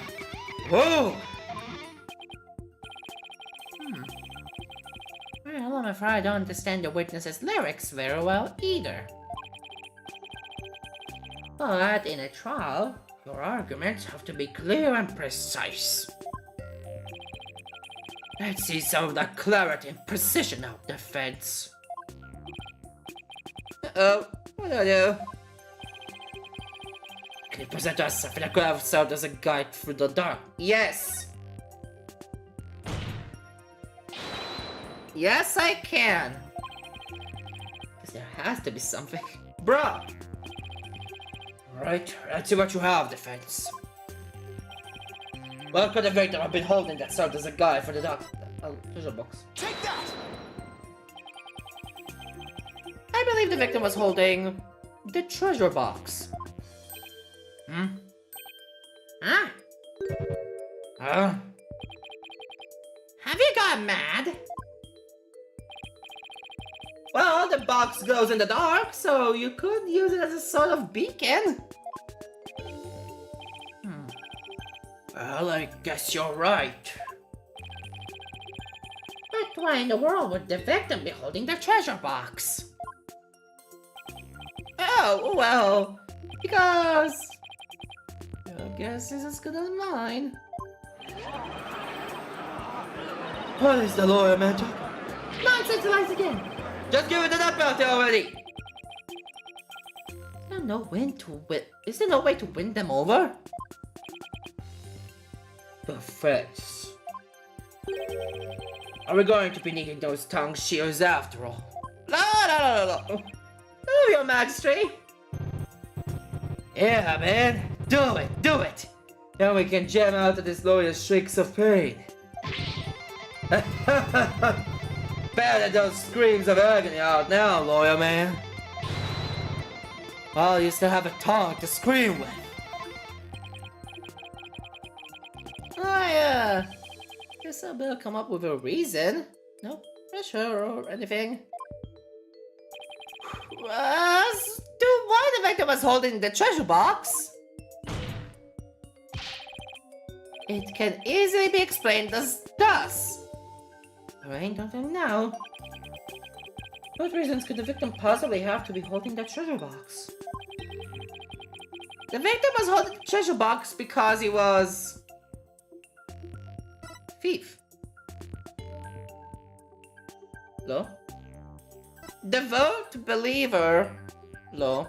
Whoa! Well, I'm afraid I don't understand the witness's lyrics very well either. But in a trial, your arguments have to be clear and precise. Let's see some of that clarity and precision of defense. Uh-oh, what do I do? Can you present us something that could have served as a guide through the dark? Yes! Yes, I can! Because there has to be something. Bruh! Right, let's see what you have, defense. What could the victim have been holding that served as a guide for the dark treasure box? Take that! I believe the victim was holding the treasure box. Huh? Huh? Have you gone mad? Well, the box glows in the dark, so you could use it as a sort of beacon. Well, I guess you're right. But why in the world would the victim be holding the treasure box? Oh, well, because your guess is as good as mine. What is the lawyer man talking? Nonsense lies again! Just give it to that penalty already! Is there no way to win them over? Defense. Are we going to be needing those tongue shears after all? No. Oh, your majesty. Yeah, man. Do it. Then we can jam out of this lawyer's shrieks of pain. spare those screams of agony out now, lawyer man. Well, you still have a tongue to scream with. Guess I better come up with a reason. No pressure or anything. Why the victim was holding the treasure box? It can easily be explained as thus. I don't think now. What reasons could the victim possibly have to be holding that treasure box? The victim was holding the treasure box because he was... thief. Lo? Devout believer. Lo?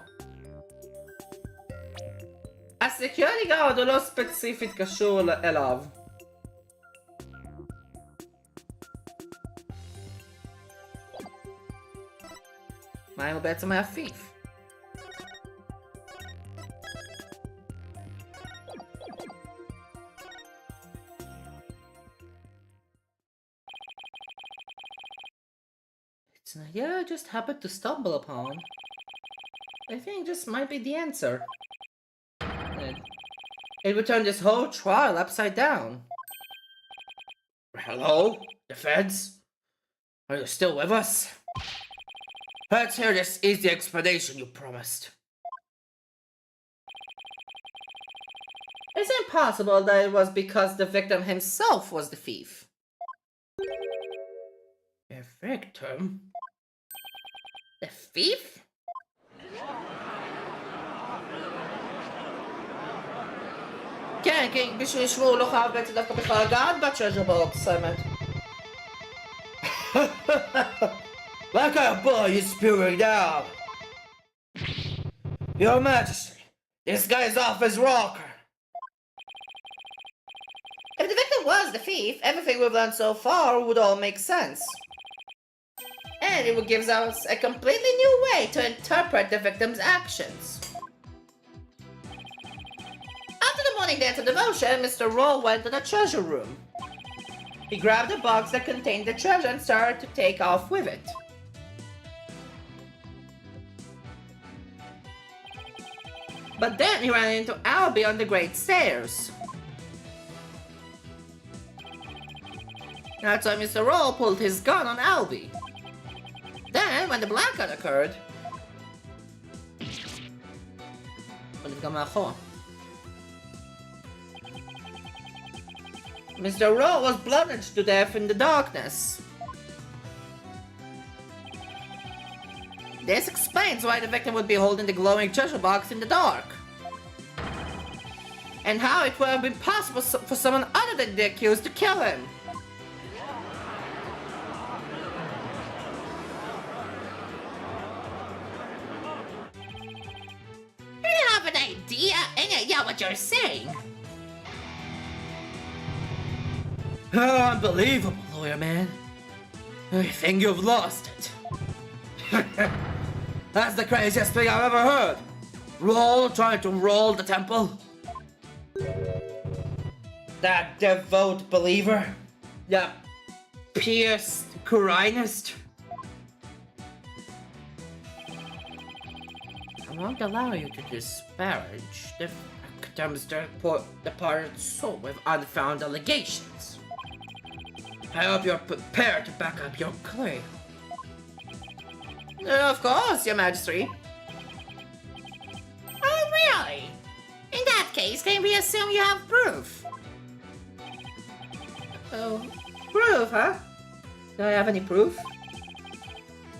הסקיוריטי גארד הוא לא ספציפית קשור אליו. מה אם הוא בעצם היה thief? It's an idea I just happened to stumble upon. I think this might be the answer. It would turn this whole trial upside down. Hello? The feds? Are you still with us? Let's hear this easy explanation you promised. It's impossible that it was because the victim himself was the thief. The victim? The thief? כן, כי בשביל לשמור לא חייב בעצם דווקא בכלל לגעת בטרז'ר בוקס, האמת. What kind of blood are you spewing down? Your Majesty, this guy's off his rocker. If the victim was the thief, everything we've learned so far would all make sense. And it would give us a completely new way to interpret the victim's actions. After the morning dance of devotion, Mr. Roll went to the treasure room. He grabbed a box that contained the treasure and started to take off with it. But then he ran into Albie on the great stairs. That's why Mr. Roll pulled his gun on Albie. Then, when the blackout occurred... Mr. Roll was bludgeoned to death in the darkness. This explains why the victim would be holding the glowing treasure box in the dark. And how it would have been possible for someone other than the accused to kill him. Do you have an idea? Any idea what you're saying? Oh, unbelievable, lawyer man. I think you've lost it. That's the craziest thing I've ever heard. Roll trying to roll the temple. That devout believer. That pierced Qurinist. I won't allow you to disparage the victim's departed soul with unfounded allegations. I hope you're prepared to back up your claim. Of course, Your Majesty. Oh, really? In that case, can we assume you have proof? Oh, proof, huh? Do I have any proof?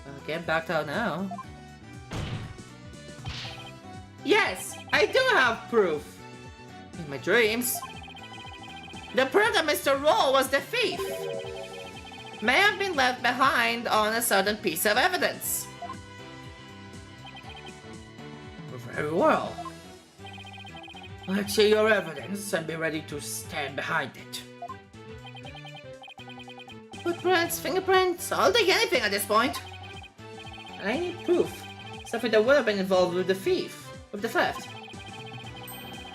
I'll get backed out now. Yes, I do have proof. In my dreams. The proof that Mr. Roll was the thief may have been left behind on a certain piece of evidence. Very well. Let's see your evidence and be ready to stand behind it. Footprints, fingerprints, I'll take anything at this point. I need proof. Something that would have been involved with the thief, with the theft.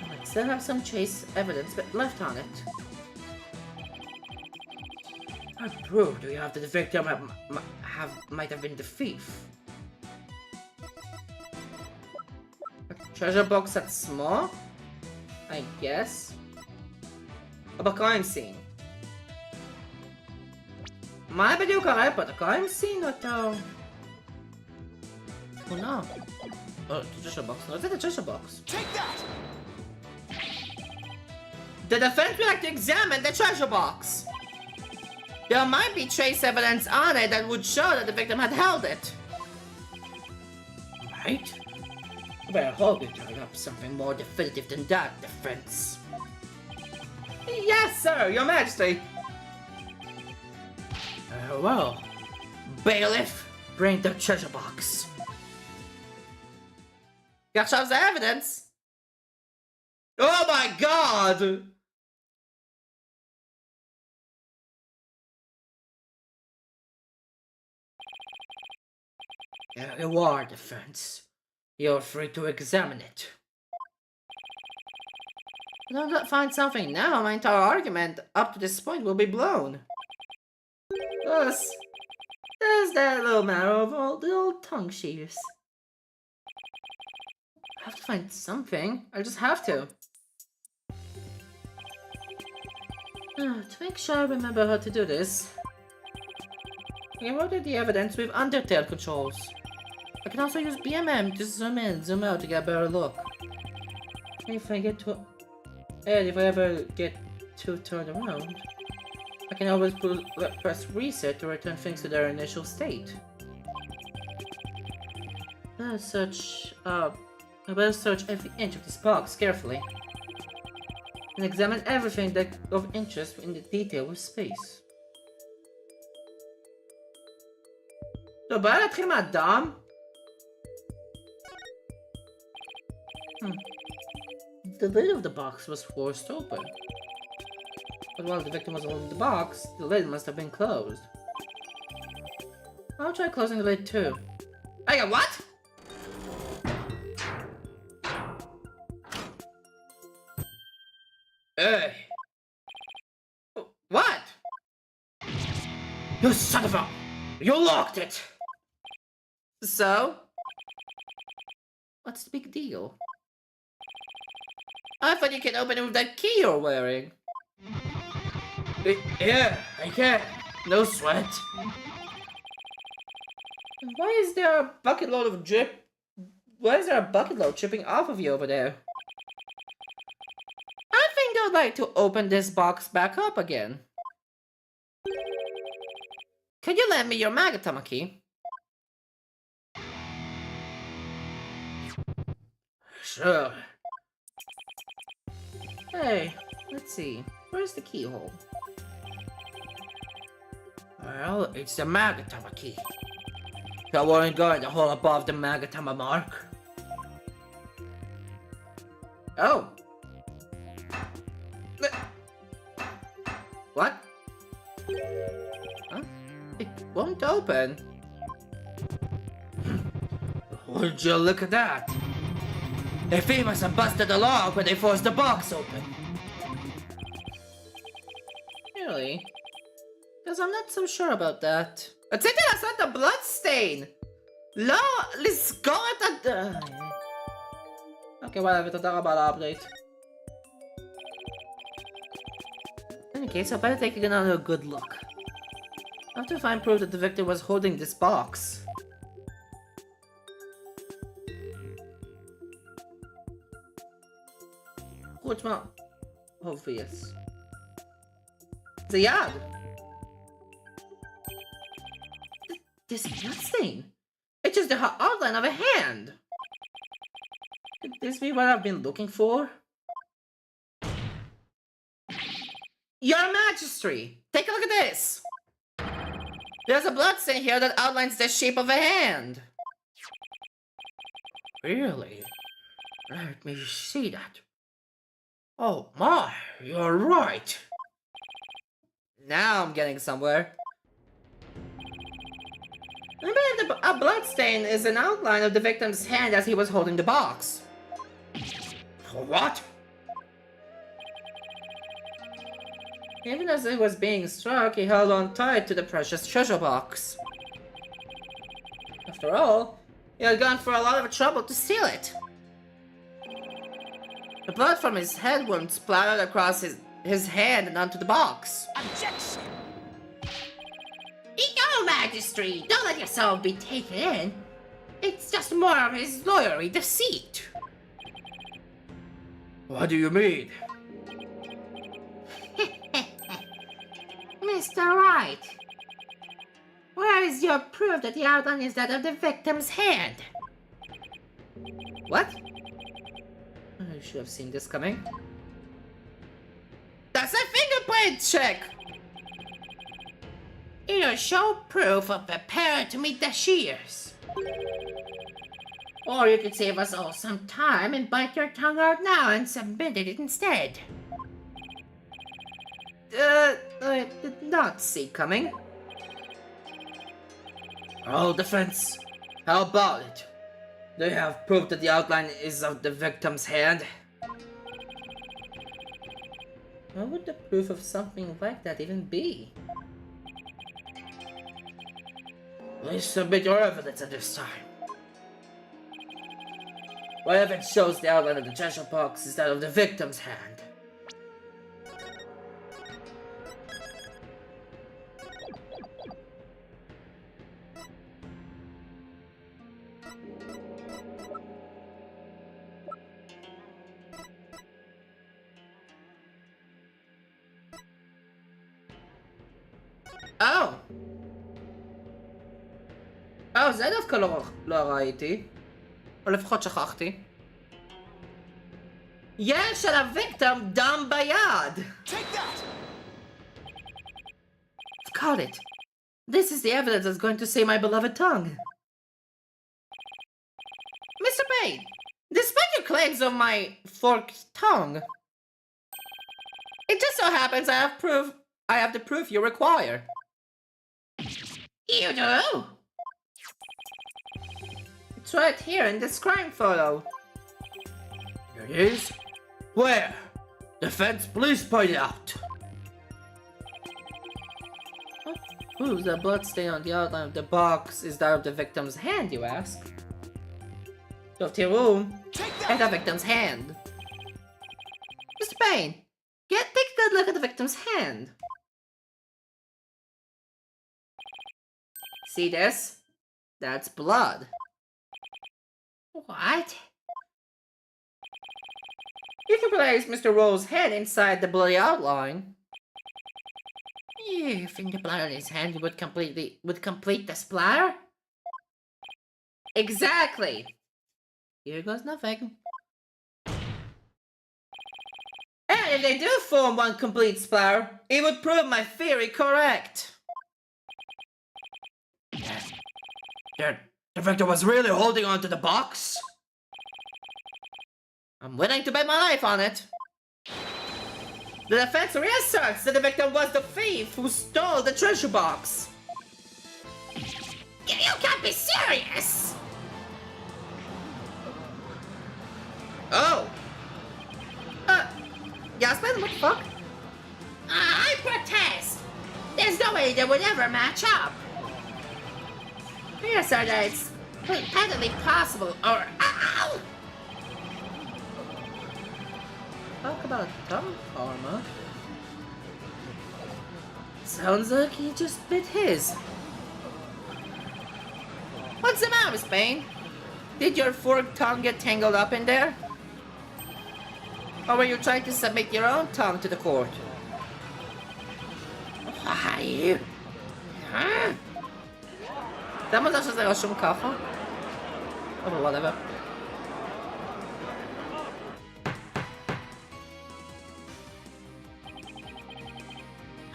I might still have some chase evidence left on it. What proof do you have that the victim might have been the thief? A treasure box that's small? I guess. Of a crime scene. Maya badiuc ka repot, a crime scene o to? Oh no. Oh, the treasure box. No, it's a treasure box. Take that! The defense would like to examine the treasure box. There might be trace evidence on it that would show that the victim had held it. Right? I better hope you turn up something more definitive than that, defense. Yes, sir, your majesty. Well, bailiff, bring the treasure box. עכשיו זה evidence. Oh my god! You are defense. You're free to examine it. If I don't find something now, my entire argument up to this point will be blown. Plus, there's that little matter of all the old tongue shears. I have to find something. I just have to. To make sure I remember how to do this, I loaded the evidence with Undertale controls. I can also use BMM to zoom in, zoom out to get a better look. And if I ever get to turn around, I can always press reset to return things to their initial state. I better search every inch of this box carefully and examine everything of interest in the detail with space. So, בא להתחיל מהדם? The lid of the box was forced open. But while the victim was holding the box, the lid must have been closed. I'll try closing the lid too. I got what? Hey! What? You son of a... You locked it! So? What's the big deal? I thought you can open it with that key you're wearing. Yeah, I can. No sweat. Why is there a bucket load of drip? Why is there a bucket load dripping off of you over there? I think I would like to open this box back up again. Could you lend me your Magatama key? Sure. Hey, let's see. Where's the keyhole? Well, it's the Magatama key. You weren't going to hold above the Magatama mark. Oh. What? Huh? It won't open. Would you look at that? The thief must have busted the lock when they forced the box open. Really? Because I'm not so sure about that. רציתי לעשות את הבלוdstain! לא לסגור את אוקיי, וואלה, ותודה רבה על האפדייט. In any case, I better take another good look. I have to find proof that the victim was holding this box. What's more obvious? The yard! This is bloodstain! It's just the outline of a hand! Could this be what I've been looking for? Your Majesty! Take a look at this! There's a bloodstain here that outlines the shape of a hand! Really? Let me see that. Oh my, you're right. Now I'm getting somewhere. Maybe a bloodstain is an outline of the victim's hand as he was holding the box. What? Even as he was being struck, he held on tight to the precious treasure box. After all, he had gone for a lot of trouble to steal it. The blood from his head wound splattered across his hand and onto the box. Objection! Your Majesty, don't let yourself be taken in. It's just more of his lawyerly deceit. What do you mean? Mr. Wright, where is your proof that the outline is that of the victim's hand? What? I should have seen this coming. That's a fingerprint check! Either show proof or prepare to meet the shears. Or you could save us all some time and bite your tongue out now and submit it instead. I did not see coming. Oh, defense. How about it? They have proof that the outline is of the victim's hand. What would the proof of something like that even be? Please submit your evidence at this time. What evidence shows the outline of the treasure box is that of the victim's hand? זה דווקא לא ראיתי. או לפחות שכחתי. יש על הוויקטום דם ביד! Take that! I've caught it. This is the evidence that's going to save my beloved tongue. Mr. Payne, despite your claims of my forked tongue, it just so happens I have the proof you require. You do? It's right here in this crime photo. It is? Where? Defense, please point it out. What proves the bloodstain on the outline of the box is that of the victim's hand, you ask? Dirty room and the victim's hand. Mr. Payne, take a good look at the victim's hand. See this? That's blood. What? You can place Mr. Rowe's head inside the bloody outline. You think the blood on his hand would complete the splatter? Exactly. Here goes nothing. And if they do form one complete splatter, it would prove my theory correct. The victim was really holding on to the box? I'm willing to bet my life on it. The defense reasserts that the victim was the thief who stole the treasure box. You can't be serious! Oh. Yasmin, what the fuck? I protest! There's no way they would ever match up. We assert that it's patently possible, or... Ow! Talk about tongue karma. Sounds like he just bit his. What's the matter, Miss Payne? Did your forked tongue get tangled up in there? Or were you trying to submit your own tongue to the court? Why? Huh? למה זה שזה רשום ככה? אבל whatever.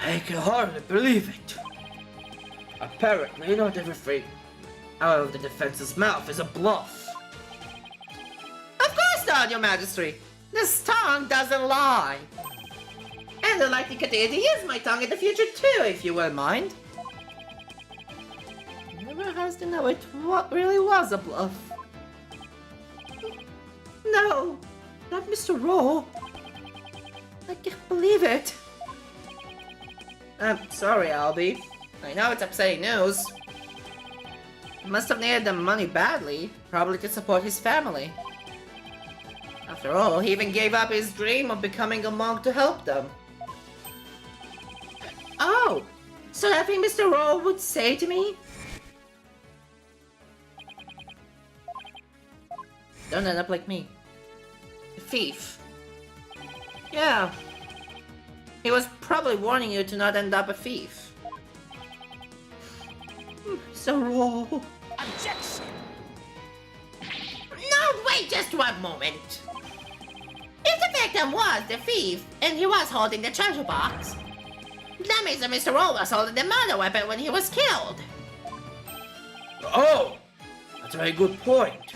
I can hardly believe it. Apparently not everything out of the defense's mouth is a bluff. Of course not, Your Majesty. This tongue doesn't lie. And I'd like to continue to use my tongue in the future too, if you wouldn't mind. Never has to know it really was a bluff. No, not Mr. Rowe. I can't believe it. I'm sorry, Albie. I know it's upsetting news. He must have needed the money badly, probably to support his family. After all, he even gave up his dream of becoming a monk to help them. Oh, so that thing Mr. Roll would say to me? Don't end up like me. A thief. Yeah. He was probably warning you to not end up a thief. So Roll. Objection! No, wait just one moment. If the victim was the thief, and he was holding the treasure box, that means that Mr. Roll was holding the murder weapon when he was killed. Oh! That's a very good point.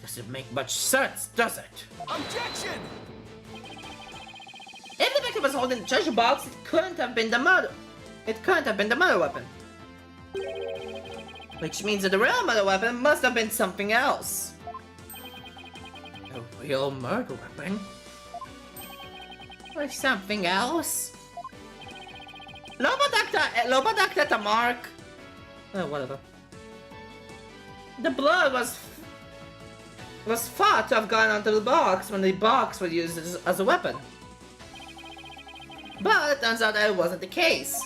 Doesn't make much sense, does it? Objection! If the victim was holding the treasure box, it couldn't have been the murder. It couldn't have been the murder weapon. Which means that the real murder weapon must have been something else. A real murder weapon? Or something else? Lobodakta to Mark. Whatever. The blood was thought to have gone onto the box when the box was used as a weapon. But it turns out that it wasn't the case.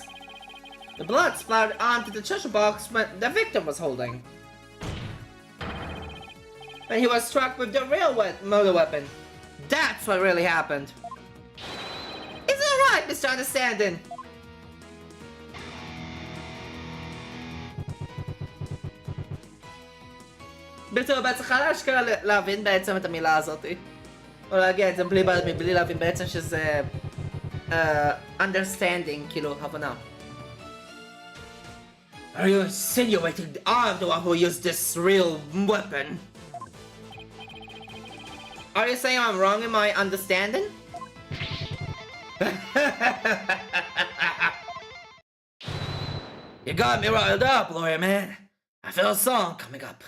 The blood splattered onto the treasure box when the victim was holding. When he was struck with the real murder weapon. That's what really happened. Is that right, Mr. Understanding? בקיצור, בהצלחה להשכרה להבין בעצם את המילה הזאת. או להגיע את זה בלי להבין בעצם שזה... understanding, כאילו, הבנה. Are you insinuating I'm the one who used this real weapon? Are you saying I'm wrong in my understanding? You got me riled up, lawyer man. I feel a song coming up.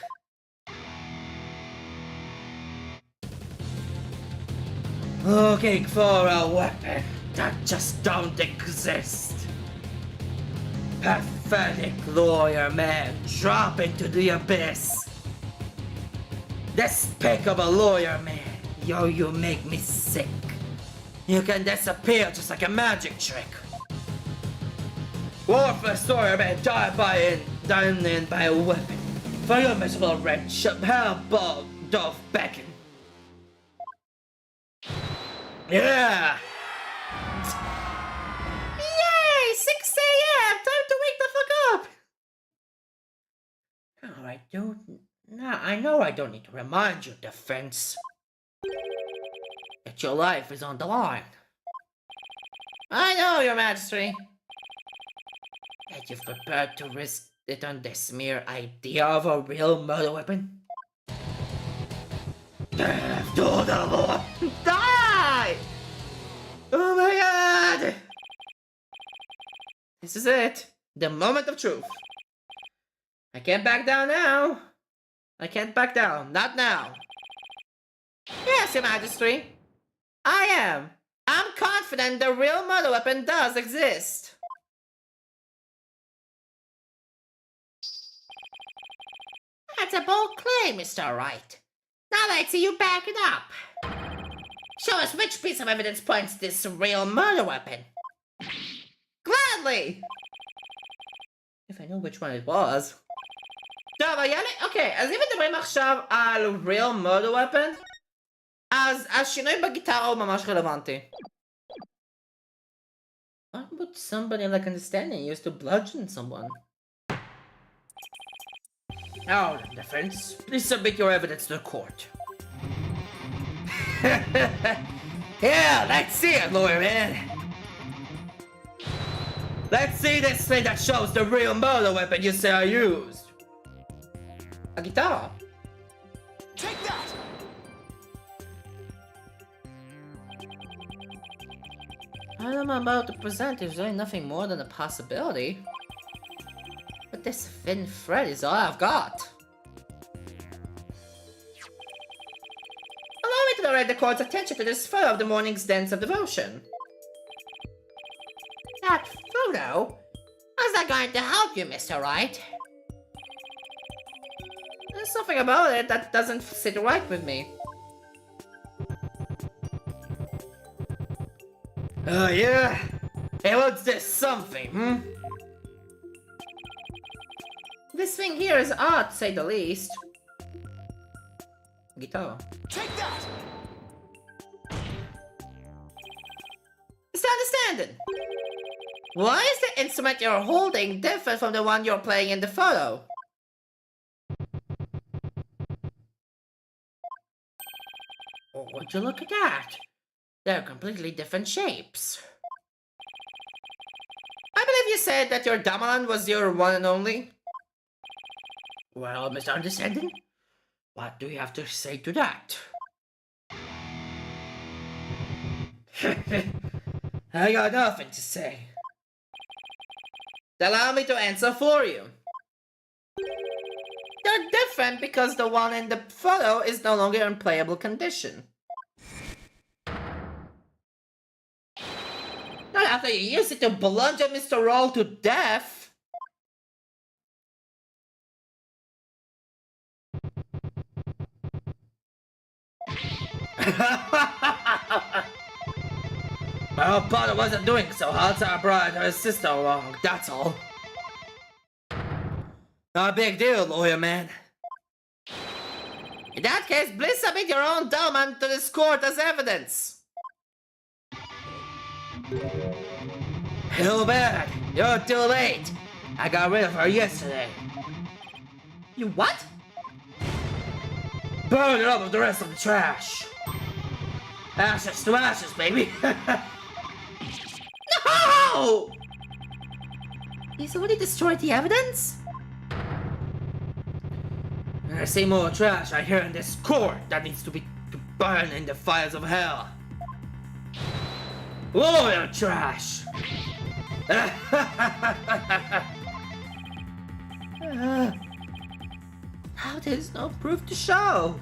Looking for a weapon that just don't exist. Pathetic lawyer man, drop into the abyss. Despicable lawyer man, yo, you make me sick. You can disappear just like a magic trick. Worthless lawyer man, done in by a weapon. For your miserable wretch, hell-ball dove beckon. Yeah! Yay! 6 a.m. Time to wake the fuck up! I know I don't need to remind you, defense, that your life is on the line. I know, Your Majesty. That you've prepared to risk it on this mere idea of a real murder weapon. Death to the law! Die! Oh my god! This is it. The moment of truth. I can't back down now. I can't back down. Not now. Yes, Your Majesty. I am. I'm confident the real murder weapon does exist. That's a bold claim, Mr. Wright. Now let's see you back it up. Show us which piece of evidence points to this real murder weapon. Gladly! If I know which one it was. טוב, היה לי... אוקיי, אז אם מדברים עכשיו על real murder weapon, אז השינוי בגיטרה הוא ממש רלוונטי. What would somebody like understanding use to bludgeon someone? Now, defense, please submit your evidence to the court. Yeah, let's see it, lawyer man. Let's see this thing that shows the real murder weapon you say I used. A guitar. Take that! What I'm about to present is really nothing more than a possibility. But this thin thread is all I've got. Allow me to direct the court's attention to this photo of the morning's dance of devotion. That photo? How's that going to help you, Mr. Right? There's something about it that doesn't sit right with me. Oh yeah? Hey, what's this something, This thing here is odd, to say the least. Guitar. Take that! Misunderstanding. Why is the instrument you're holding different from the one you're playing in the photo? Oh, would you look at that? They're completely different shapes. I believe you said that your gamelan was your one and only. Well, Mr. Understanding, what do you have to say to that? I got nothing to say. Allow me to answer for you. They're different because the one in the photo is no longer in playable condition. Not after you used it to bludgeon Mr. Roll to death. My old brother wasn't doing so hard, so I brought her sister along, that's all. Not a big deal, lawyer man. In that case, please submit your own document to this court as evidence. Too bad. You're too late. I got rid of her yesterday. You what? Burn it up with the rest of the trash. Ashes to ashes, baby. No! You already destroyed the evidence? I see more trash right here in this court that needs to be burned in the fires of hell. Lawyer trash. How there's no proof to show?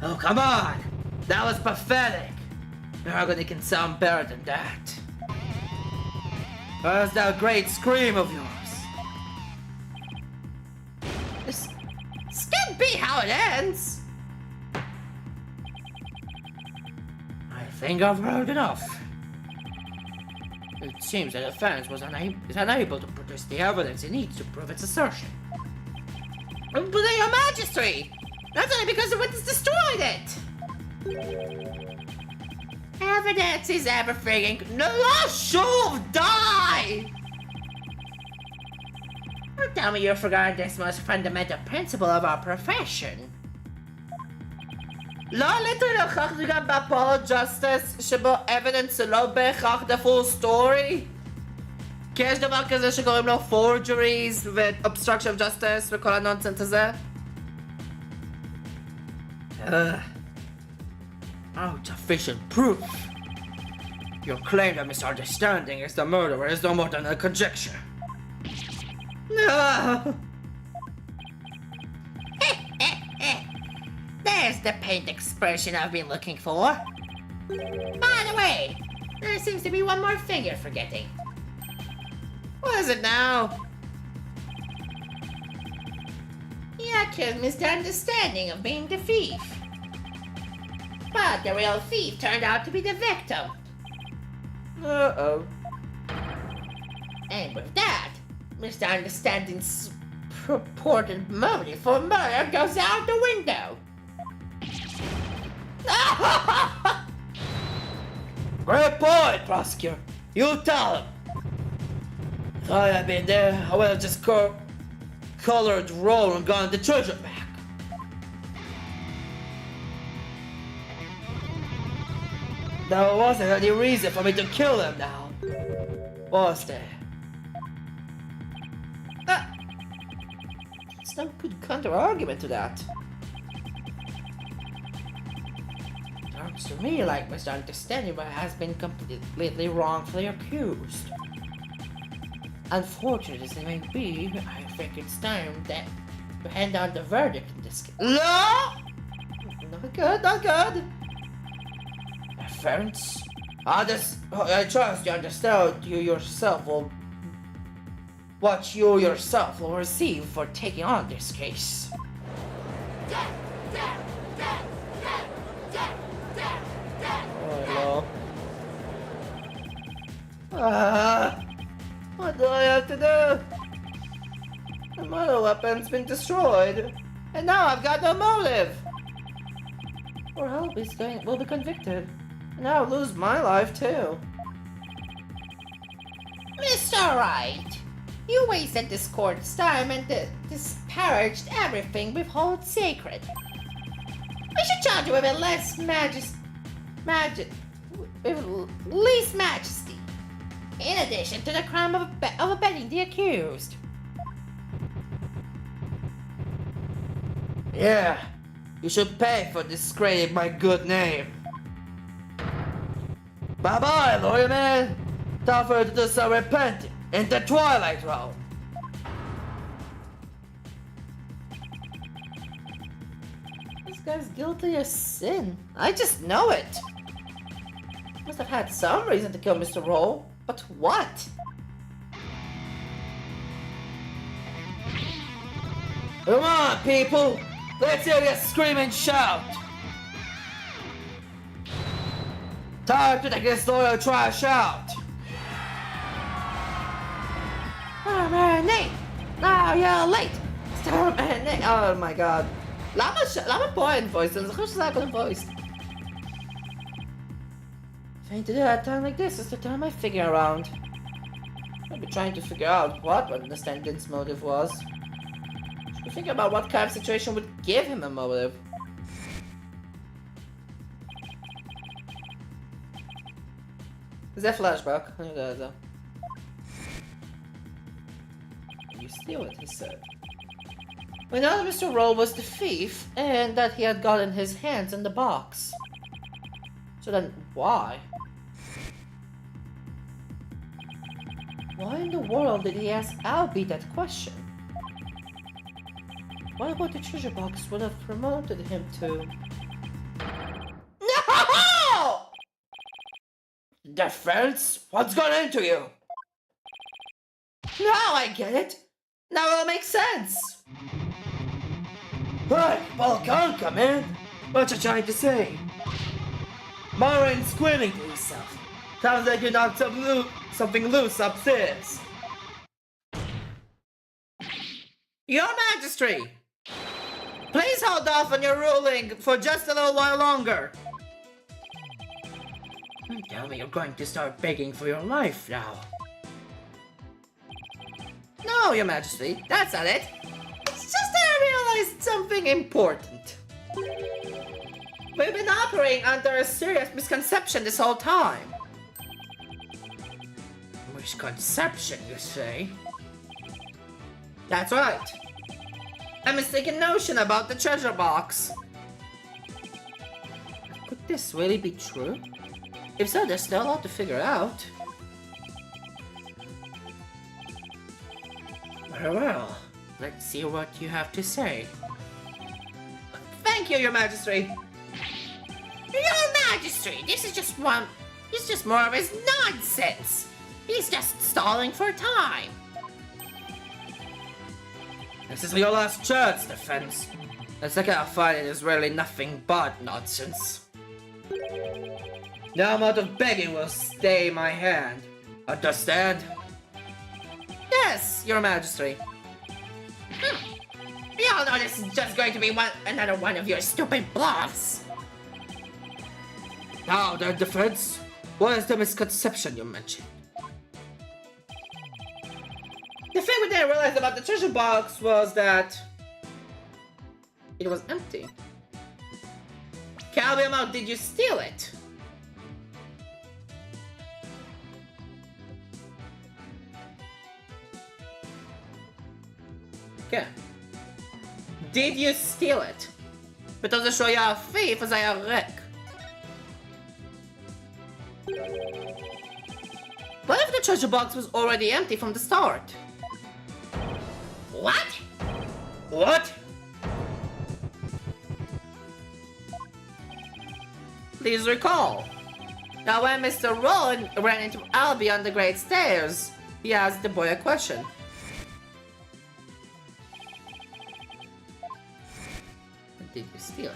Oh, come on. That was pathetic. Agony can sound better than that. Where's that great scream of yours? This can't be how it ends. I think I've heard enough. It seems that the defense is unable to produce the evidence it needs to prove its assertion. But your Majesty! That's only because the witness destroyed it! Evidence is everything. No, should die! Don't tell me you've forgotten this most fundamental principle of our profession. לא לכך גם בפולו justice שבו evidence לא בהכרח the full story? כי יש דבר כזה שקוראים לו forgeries ו-obstruction of justice וכל הנונסנס הזה? Sufficient proof. Your claim that misunderstanding is the murderer is no more than a conjecture. No! There's the paint expression I've been looking for. By the way, there seems to be one more thing you're forgetting. What is it now? You accused Mr. Understanding of being the thief. But the real thief turned out to be the victim. Uh-oh. And with that, Mr. Understanding's purported motive for murder goes out the window. Great point, prosecutor. You tell him. If I had been there, I would have just colored roll and gone the treasure back. There wasn't any reason for me to kill him now, was there? It's no good counter-argument to that. Sounds to me like Mr. Understanding has been completely wrongfully accused. Unfortunate as it may be, I think it's time to hand down the verdict in this case. No! Not good, not good. Reference I trust you understand you yourself will... what you yourself will receive for taking on this case. Oh no. What do I have to do? The murder weapon's been destroyed, and now I've got no motive. Or help will be convicted, and I'll lose my life too. Mr. Wright, you wasted this court's time and disparaged everything we hold sacred. We should charge you with least majesty, in addition to the crime of abetting the accused. Yeah, you should pay for discrediting my good name. Bye-bye, lawyer man. Time for you to do some repenting in the Twilight Realm. This guy's guilty of sin. I just know it. Must have had some reason to kill Mr. Roll, but what? Come on, people! Let's hear you scream and shout! Time to take this lawyer trash out! Nate! Now you're late! Nate! Oh my god. Lama boy voice, and who's that gonna voice? Thing to do at a time like this is to turn my figure around. I've been trying to figure out what the stand-in's motive was. Should we think about what kind of situation would give him a motive? Is that flashback? You steal it, he said. We know that Mr. Roll was the thief, and that he had gotten his hands in the box. So then, why? Why in the world did he ask Albie that question? What about the treasure box would have promoted him to... No! Defense? What's gone into you? Now I get it! Now it all makes sense! Hey, well, come in. What you trying to say? Maureen's squirming to herself. Sounds like you knocked something loose upstairs. Your Majesty! Please hold off on your ruling for just a little while longer. Tell me you're going to start begging for your life now. No, Your Majesty, that's not it. It's just that I realized something important. We've been operating under a serious misconception this whole time. Misconception, you say? That's right. A mistaken notion about the treasure box. Could this really be true? If so, there's still a lot to figure out. Very well. Let's see what you have to say. Thank you, Your Majesty. Your Majesty, this is just more of his nonsense. He's just stalling for time. This is your last chance, defense. The second I find it is really nothing but nonsense. No amount of begging will stay my hand. Understand? Yes, Your Majesty. We all know this is just going to be another one of your stupid bluffs. Now, the defense. What is the misconception you mentioned? The thing we didn't realize about the treasure box was that it was empty. Calbium, did you steal it? Okay. Did you steal it? Потому что я thief, as I am wreck. What if the treasure box was already empty from the start? What? What? Please recall. Now when Mr. Rowan ran into Albie on the Great Stairs, he asked the boy a question. Did you steal it?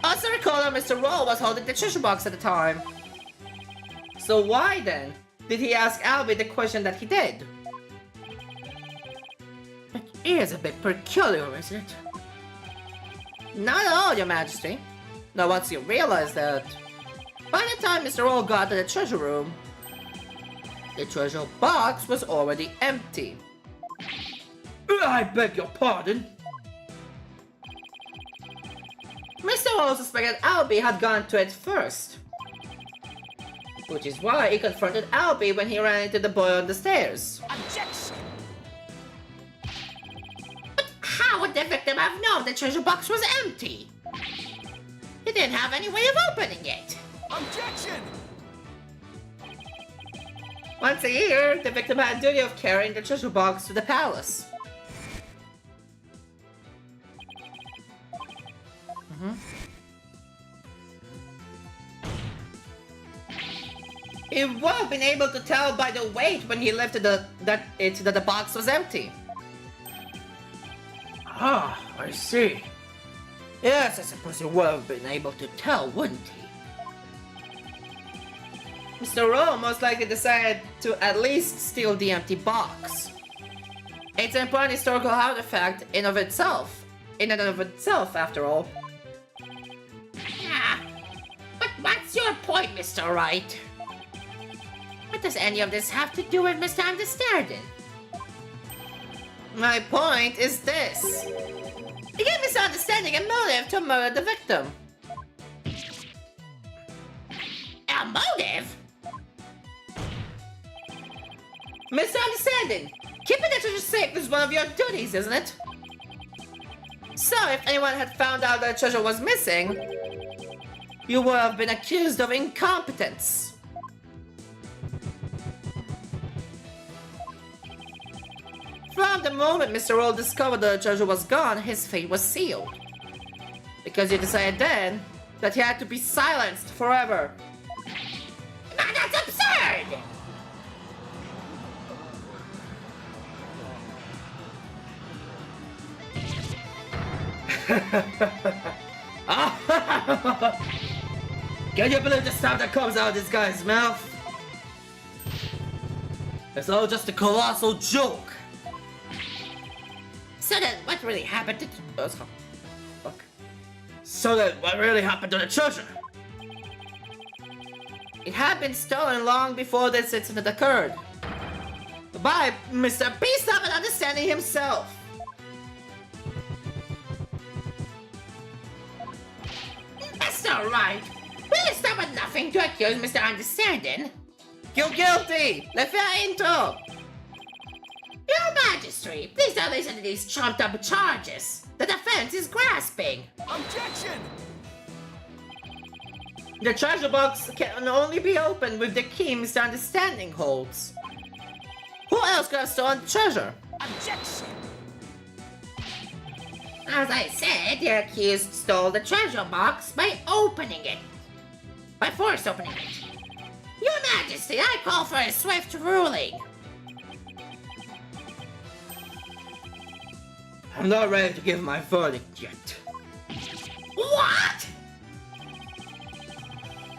Also recall that Mr. Rowan was holding the treasure box at the time. So why then did he ask Albie the question that he did? It is a bit peculiar, isn't it? Not at all, Your Majesty. Now once you realize that, by the time Mr. Roll got to the treasure room, the treasure box was already empty. I beg your pardon? Mr. Roll suspected Albie had gone to it first, which is why he confronted Albie when he ran into the boy on the stairs. Objection! But how would the victim have known the treasure box was empty? He didn't have any way of opening it. Objection! Once a year, the victim had a duty of carrying the treasure box to the palace. He would have been able to tell by the weight when he lifted that the box was empty. Ah, I see. Yes, I suppose he would have been able to tell, wouldn't he? Mr. Rowe most likely decided to at least steal the empty box. It's an important historical artifact in and of itself, after all. Yeah. But what's your point, Mr. Wright? What does any of this have to do with Mr. Understanding? My point is this. He gave Mr. Understanding a motive to murder the victim. A motive? Mr. Understanding, keeping the treasure safe is one of your duties, isn't it? So if anyone had found out that the treasure was missing, you would have been accused of incompetence. From the moment Mr. Roll discovered that the treasure was gone, his fate was sealed. Because you decided then that he had to be silenced forever. That's absurd! Can you believe the stuff that comes out of this guy's mouth? It's all just a colossal joke. So then, what really happened to... Fuck. So then, what really happened to the treasure? It had been stolen long before this incident occurred. By Mr. Beast of an Understanding himself. Mr. Wright, will you stop at nothing to accuse Mr. Understanding? You're guilty! Le intro! Your Majesty, please don't listen to these trumped-up charges. The defense is grasping. Objection! The treasure box can only be opened with the key Mr. Understanding holds. Who else could have stolen the treasure? Objection! As I said, the accused stole the treasure box by opening it. By force opening it. Your Majesty, I call for a swift ruling. I'm not ready to give my verdict yet. What?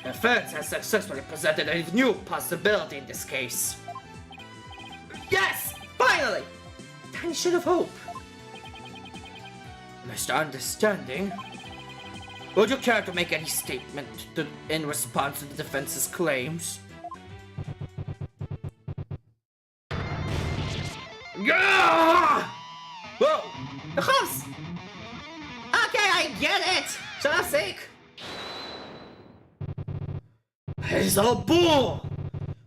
The defense has successfully presented a new possibility in this case. Yes! Finally! Tiny shade of hope. Mr. Understanding, would you care to make any statement in response to the defense's claims? Gah! Whoa! The house! Okay, I get it! Shut sake! He's a bull!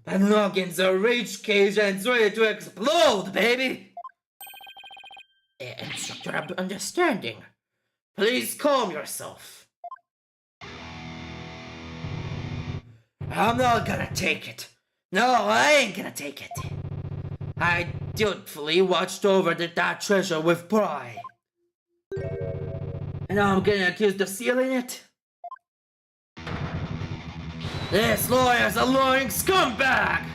My noggin's a rage cage and it's ready to explode, baby! Instructor of Understanding, please calm yourself. I'm not gonna take it. No, I ain't gonna take it. I dutifully watched over that treasure with pride. And now I'm getting accused of stealing it? This lawyer's a lying scumbag!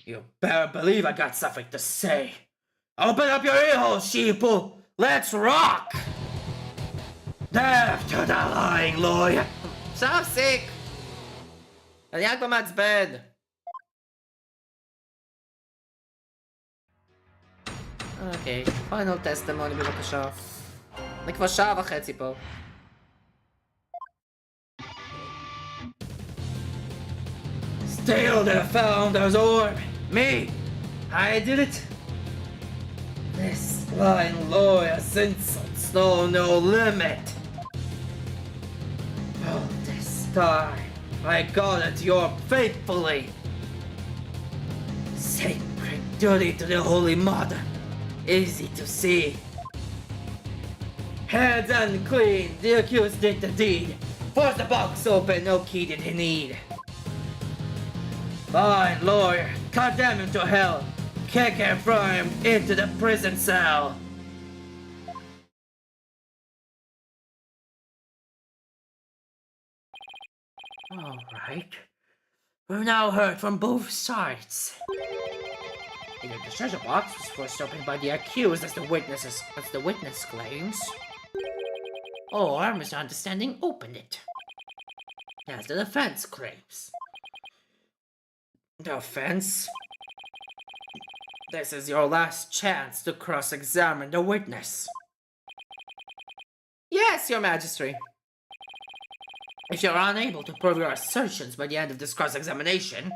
You better believe I got something to say. Open up your earholes, sheeple! Let's rock! Death to the lying lawyer! So sick! אני רק מעצבן. אוקיי, פיינל טסטימוני בבקשה. אני כבר שעה וחצי פה. Still the founder's orb! Me! I did it! This lying lawyer's insults know no limit! All this time, I guarded your faithfully! Sacred duty to the Holy Mother! Easy to see. Hands unclean, the accused did the deed. Force the box open, no key did he need. Fine lawyer, condemn him to hell. Kick him, throw him into the prison cell. Alright. We've now heard from both sides. Either the treasure box was first opened by the accused as the witness claims, or misunderstanding opened it, as the defense claims. Defense? This is your last chance to cross-examine the witness. Yes, Your Majesty. If you're unable to prove your assertions by the end of this cross-examination,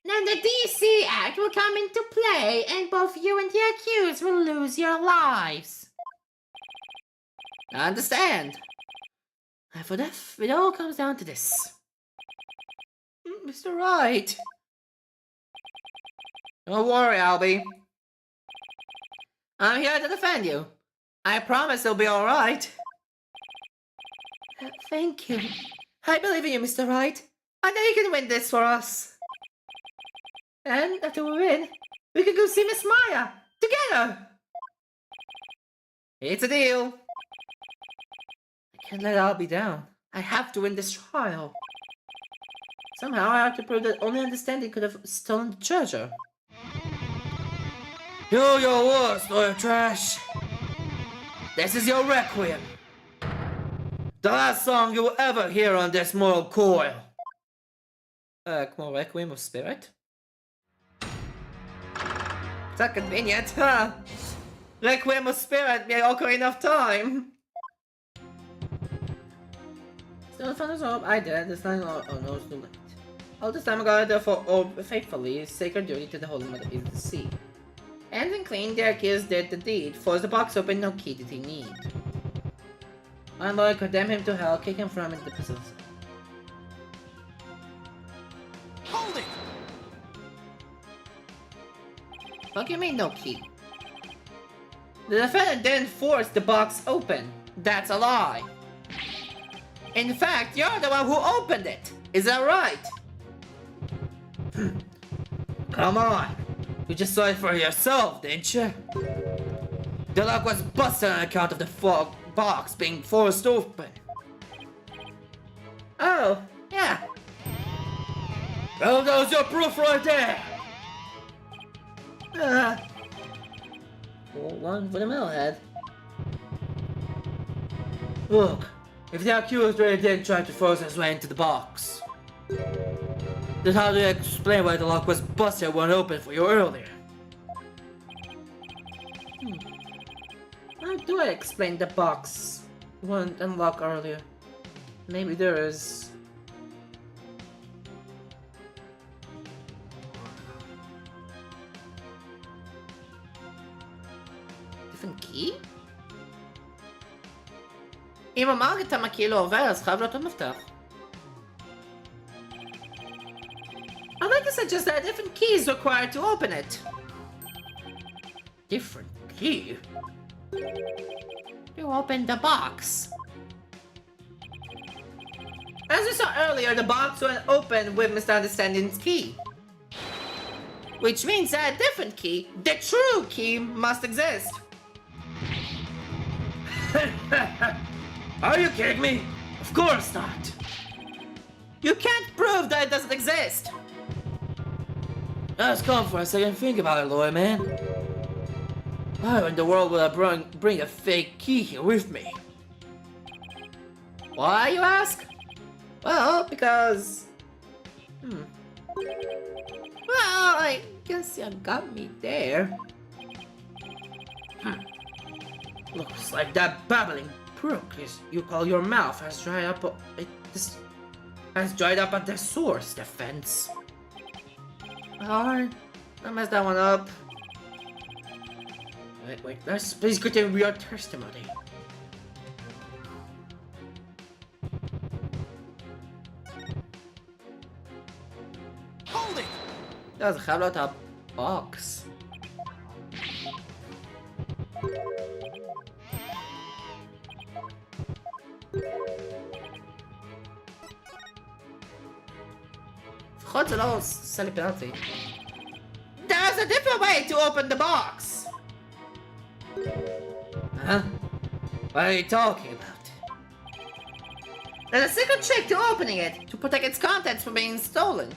then the DC Act will come into play, and both you and the accused will lose your lives. I understand. For if it all comes down to this. Mr. Wright. Don't worry, Albie. I'm here to defend you. I promise it'll be alright. Thank you. I believe in you, Mr. Wright. I know you can win this for us. And after we win, we can go see Miss Maya together. It's a deal. I can't let Albie down. I have to win this trial. Somehow I have to prove that only understanding could have stolen the treasure. Do your worst, lawyer trash. This is your requiem. The last song you will ever hear on this mortal coil. Come on, Requiem of Spirit? Is that convenient, huh? Requiem of Spirit, may Ocarina of Time. Still found his orb, I did. This time, oh no, it's too late. All this time I gotta therefore orb faithfully, sacred duty to the Holy Mother is the sea. And then clean, the accused did the deed. Force the box open, no key did he need. My lord, condemn him to hell, kick him from into the prison. Hold it! What do you mean, no key? The defendant didn't force the box open. That's a lie. In fact, you're the one who opened it. Is that right? Come on. You just saw it for yourself, didn't you? The lock was busted on account of the box being forced open. Oh, yeah. Well, that was your proof right there. One for the metalhead. Look, if the accused really did try to force his way into the box, then how do you explain why the lock was busted when open for you earlier? How do I explain the box wasn't unlocked earlier? Maybe there is... different key? אם המאגט המקיא לא עובר, אז חייב להיות עוד מפתח. I'd like to suggest that a different key is required to open it. Different key? You opened the box. As we saw earlier, the box went open with Mr. Understanding's key. Which means that a different key, the true key, must exist. Are you kidding me? Of course not. You can't prove that it doesn't exist. Let's come for a second. Think about it, lawyer man. Why in the world would I bring a fake key here with me? Why, you ask? Well, because... Well, I guess you got me there. Looks like that babbling brook you call your mouth has dried up. Has dried up at the source, the fence. Alright, I messed that one up. Wait, let's please continue your testimony. Hold it! Does have not a box. לפחות זה לא עושה לי פנאלטי. There's a different way to open the box! Huh? What are you talking about? There's a secret trick to opening it, to protect its contents from being stolen.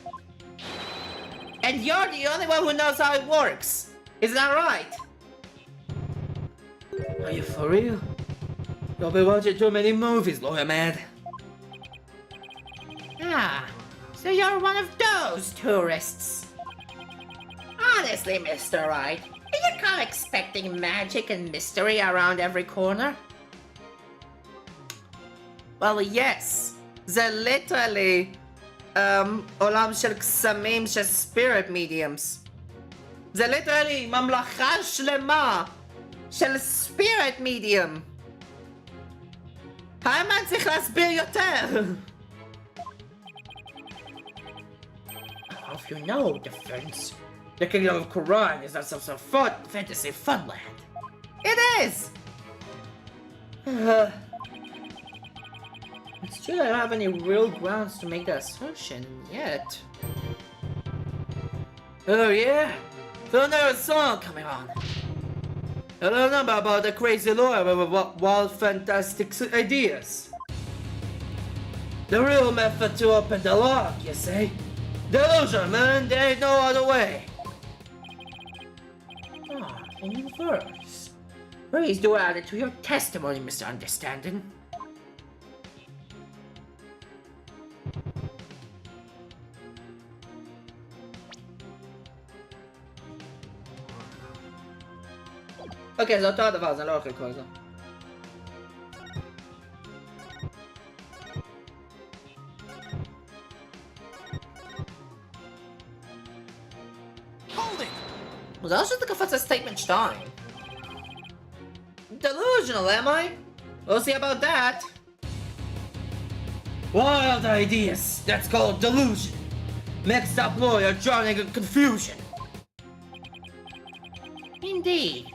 And you're the only one who knows how it works. Isn't that right? Are you for real? You've been watching too many movies, lawyer man. Ah, so you're one of those tourists. Honestly, Mr. Wright, did you come expecting magic and mystery around every corner? Well, yes. זה literally עולם של קסמים של spirit mediums. זה literally ממלכה שלמה של spirit medium. האמן צריך להסביר יותר. If you know, defense, the kingdom of Quran is not some sort of fantasy funland. It is! It's true I don't have any real grounds to make that assertion yet. Oh yeah? So there's a song coming on. I don't know about the crazy lawyer with wild fantastic ideas. The real method to open the lock, you say? Delusion, man, there ain't no other way. Ah, a new verse. Please do add it to your testimony, Mr. Understanding. אוקיי, זה אותו הדבר, זה לא הולך לקרוא לזה. Hold it! זה לא שזה קפץ לסטייטמנט 2. Delusional, am I? We'll see about that. Wild ideas, that's called delusion. Mixed up lawyer drowning in confusion. Indeed.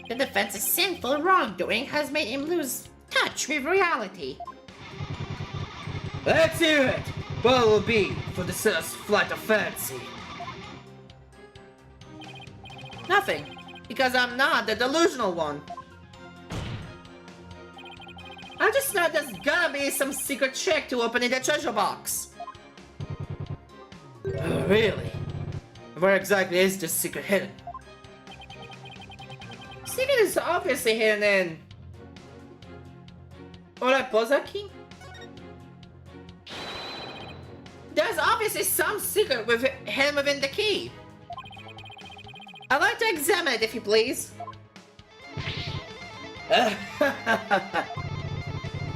The defense's sinful wrongdoing has made him lose touch with reality. Let's hear it! What will it be for the sinner's flight of fancy? Nothing, because I'm not the delusional one. I just know there's gotta be some secret trick to opening the treasure box. Oh, really? Where exactly is this secret hidden? Secret is obviously hidden in... Ora, pause aqui. There's obviously some secret with hidden within the key. I'd like to examine it if you please.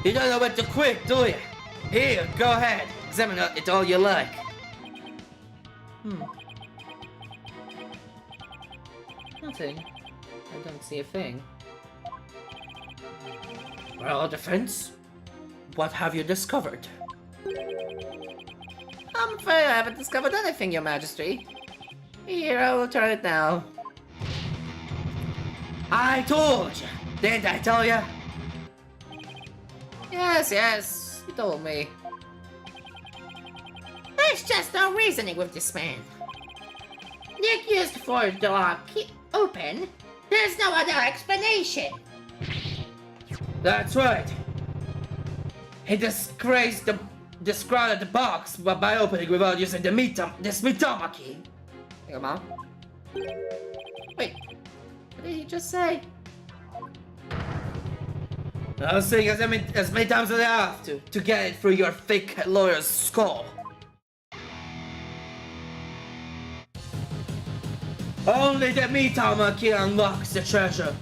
You don't know when to quit, do you? Here, go ahead. Examine it all you like. Nothing. I don't see a thing. Well, defense, what have you discovered? I'm afraid I haven't discovered anything, Your Majesty. Here, I will turn it now. I told you! Didn't I tell you? Yes, you told me. There's just no reasoning with this man. The accused forged the lock open. There's no other explanation. That's right. He disgraced the box by opening without using the Mitama key. Come on. Wait, what did he just say? I'll sing as many times as I have to get it through your fake lawyer's skull. Only the Mitama key unlocks the treasure.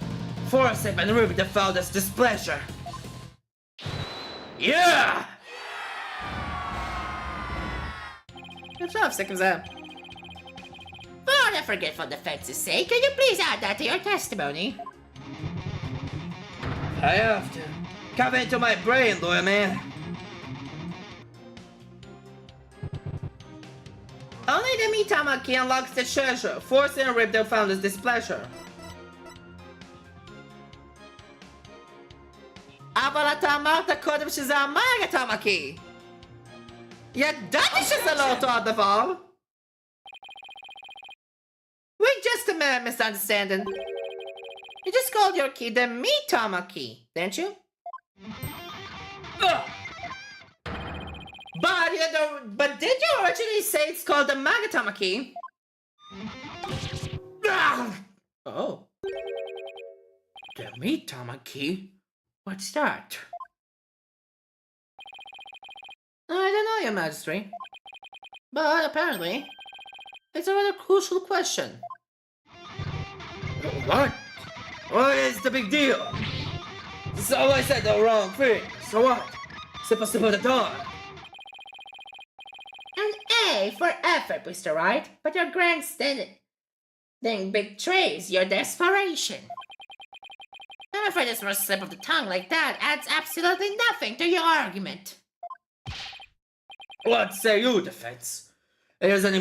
Force him and remove the founder's displeasure. Yeah! Good job, Second Zap. For the forgetful defense's sake, can you please add that to your testimony? I have to. Come into my brain, lawyer man. Only the Mitama key unlocks the treasure, forcing and rip the founder's displeasure. אבל אתה אמרת קודם שזה המגה key. ידעתי שזה לא אותו הדבר. Wait just a minute, misunderstanding. You just called your key the Mitama key, didn't you? But did you originally say it's called the Magatama key? Oh. The Mitama key? What's that? I don't know, Your Majesty. But apparently, it's a rather crucial question. What? What is the big deal? So I said the wrong thing. So what? Supposed to put it on. An A for effort, Mr. Wright, but your grandstanding betrays your desperation. I'm afraid this first slip of the tongue like that adds absolutely nothing to your argument. What say you, defense? Is it an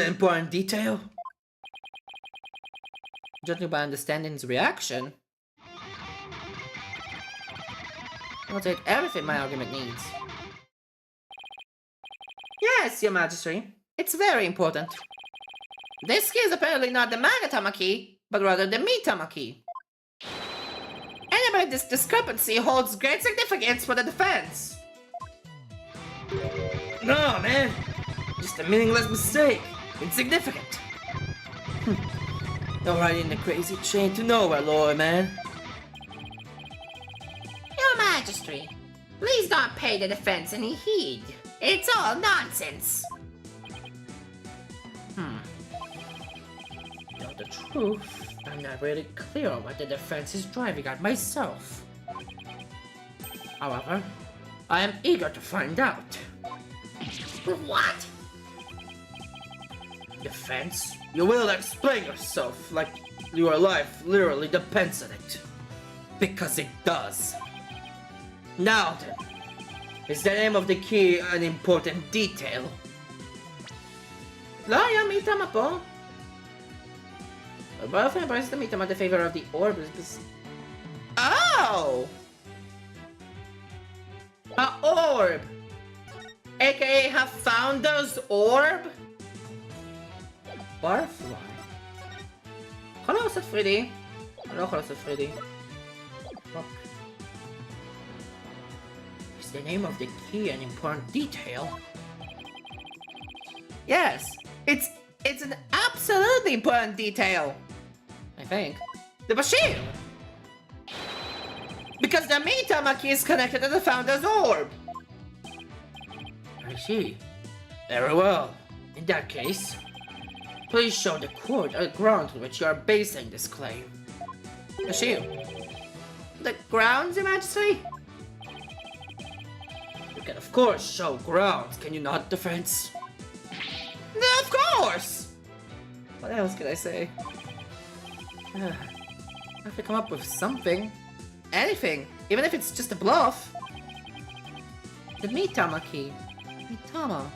important detail? Judging by understanding's reaction, I'll take everything my argument needs. Yes, Your Majesty, it's very important. This key is apparently not the Magatama key, but rather the Mitama key. Anyway, this discrepancy holds great significance for the defense. No, man. Just a meaningless mistake. Insignificant. You're riding the crazy train to nowhere, lawyer man. Your Majesty, please don't pay the defense any heed. It's all nonsense. Tell the truth, I'm not really clear what the defense is driving at myself. However, I am eager to find out. What? Defense, you will explain yourself like your life literally depends on it. Because it does. Now then, is the name of the key an important detail? Lawyer, Mitama po. But often embraces the Mitama the favor of the orb is... Oh! A orb! AKA have founder's orb? Butterfly. خلاص فريدي. لا خلاص فريدي. Fuck. Is the name of the key an important detail? Yes, it's an absolutely important detail. I think. The Bashir! Because the Mitama key is connected to the founder's orb. I see. Very well. In that case, please show the court a ground on which you are basing this claim. Bashir. The grounds, Your Majesty? You can of course show grounds, can you not, defense? Of course! What else could I say? I have to come up with something. Anything, even if it's just a bluff. The Mitama key. Mitama.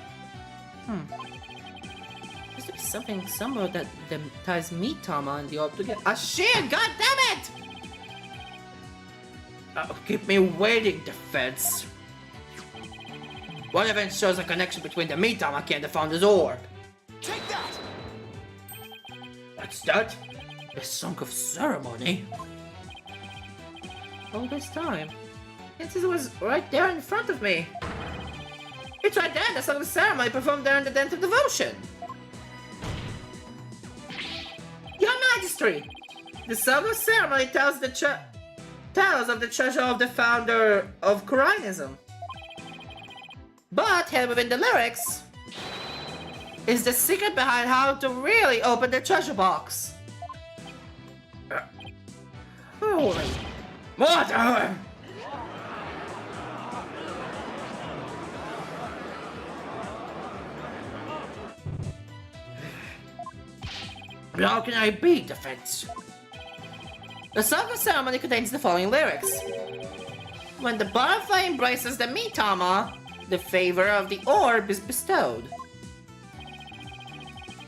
Must be something somewhere that ties Mitama and the orb together. Ah shit! God damn it! Keep me waiting, defense. One event shows a connection between the Mitama key and the founder's orb. Take that! What's that? A song of ceremony? all this time? Since it was right there in front of me. It's right there, the song of the ceremony performed during the Dance of Devotion. Your Majesty! The song of ceremony tells of the treasure of the founder of Koreanism. But hidden within the lyrics is the secret behind how to really open the treasure box. Holy mother! How can I beat the fence? The song of ceremony contains the following lyrics. When the butterfly embraces the mitama, the favor of the orb is bestowed.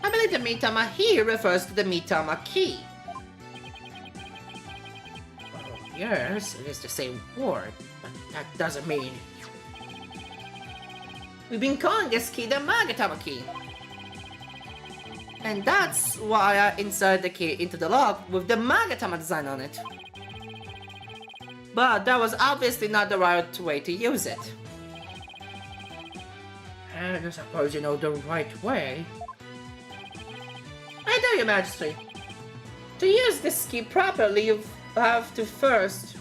I believe the mitama here refers to the mitama key. Oh, yes, it is the same word, but that doesn't mean... We've been calling this key the Magatama key. And that's why I inserted the key into the lock with the Magatama design on it. But that was obviously not the right way to use it. And I suppose you know the right way. I do, Your Majesty. To use this key properly, you have to first...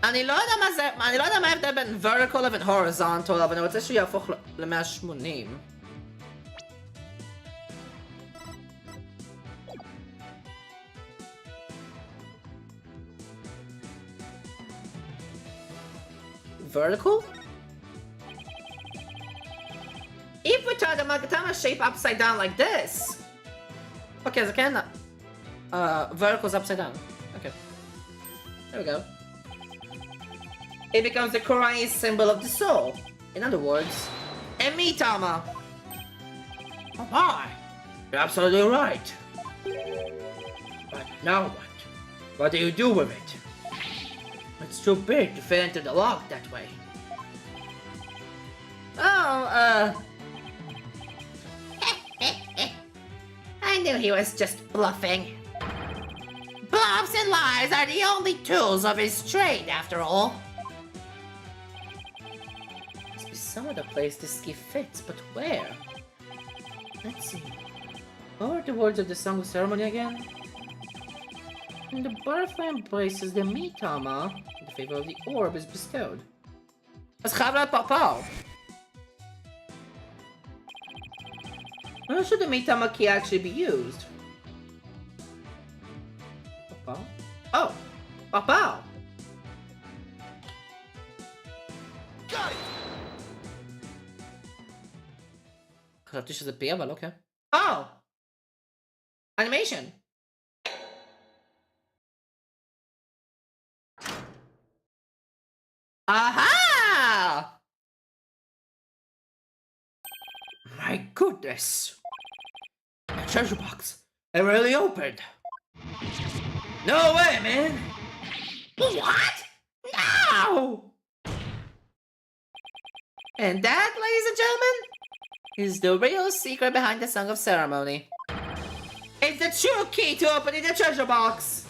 אני לא יודע מה ההבדל בין vertical לבין horizontal, אבל אני רוצה שהוא יהפוך ל-180. Vertical? If we turn the Magatama shape upside down like this... Okay, so can... vertical's upside down. Okay. There we go. It becomes the Korean symbol of the soul. In other words, a mitama. Oh my! You're absolutely right. But now what? What do you do with it? It's too big to fit into the lock that way. Oh, I knew he was just bluffing. Bluffs and lies are the only tools of his trade, after all. Must be some other place this key fits, but where? Let's see. What are the words of the song of ceremony again? And the butterfly embraces the mitama, in the favor of the orb is bestowed. אז חייב להיות פרפר. Where should the mitama key actually be used? Purple? Oh! Purple! Got it! חשבתי שזה פי, אבל אוקיי. Oh! Animation! Aha! My goodness! The treasure box! It really opened! No way, man! What? No! And that, ladies and gentlemen, is the real secret behind the Song of Ceremony. It's the true key to opening the treasure box!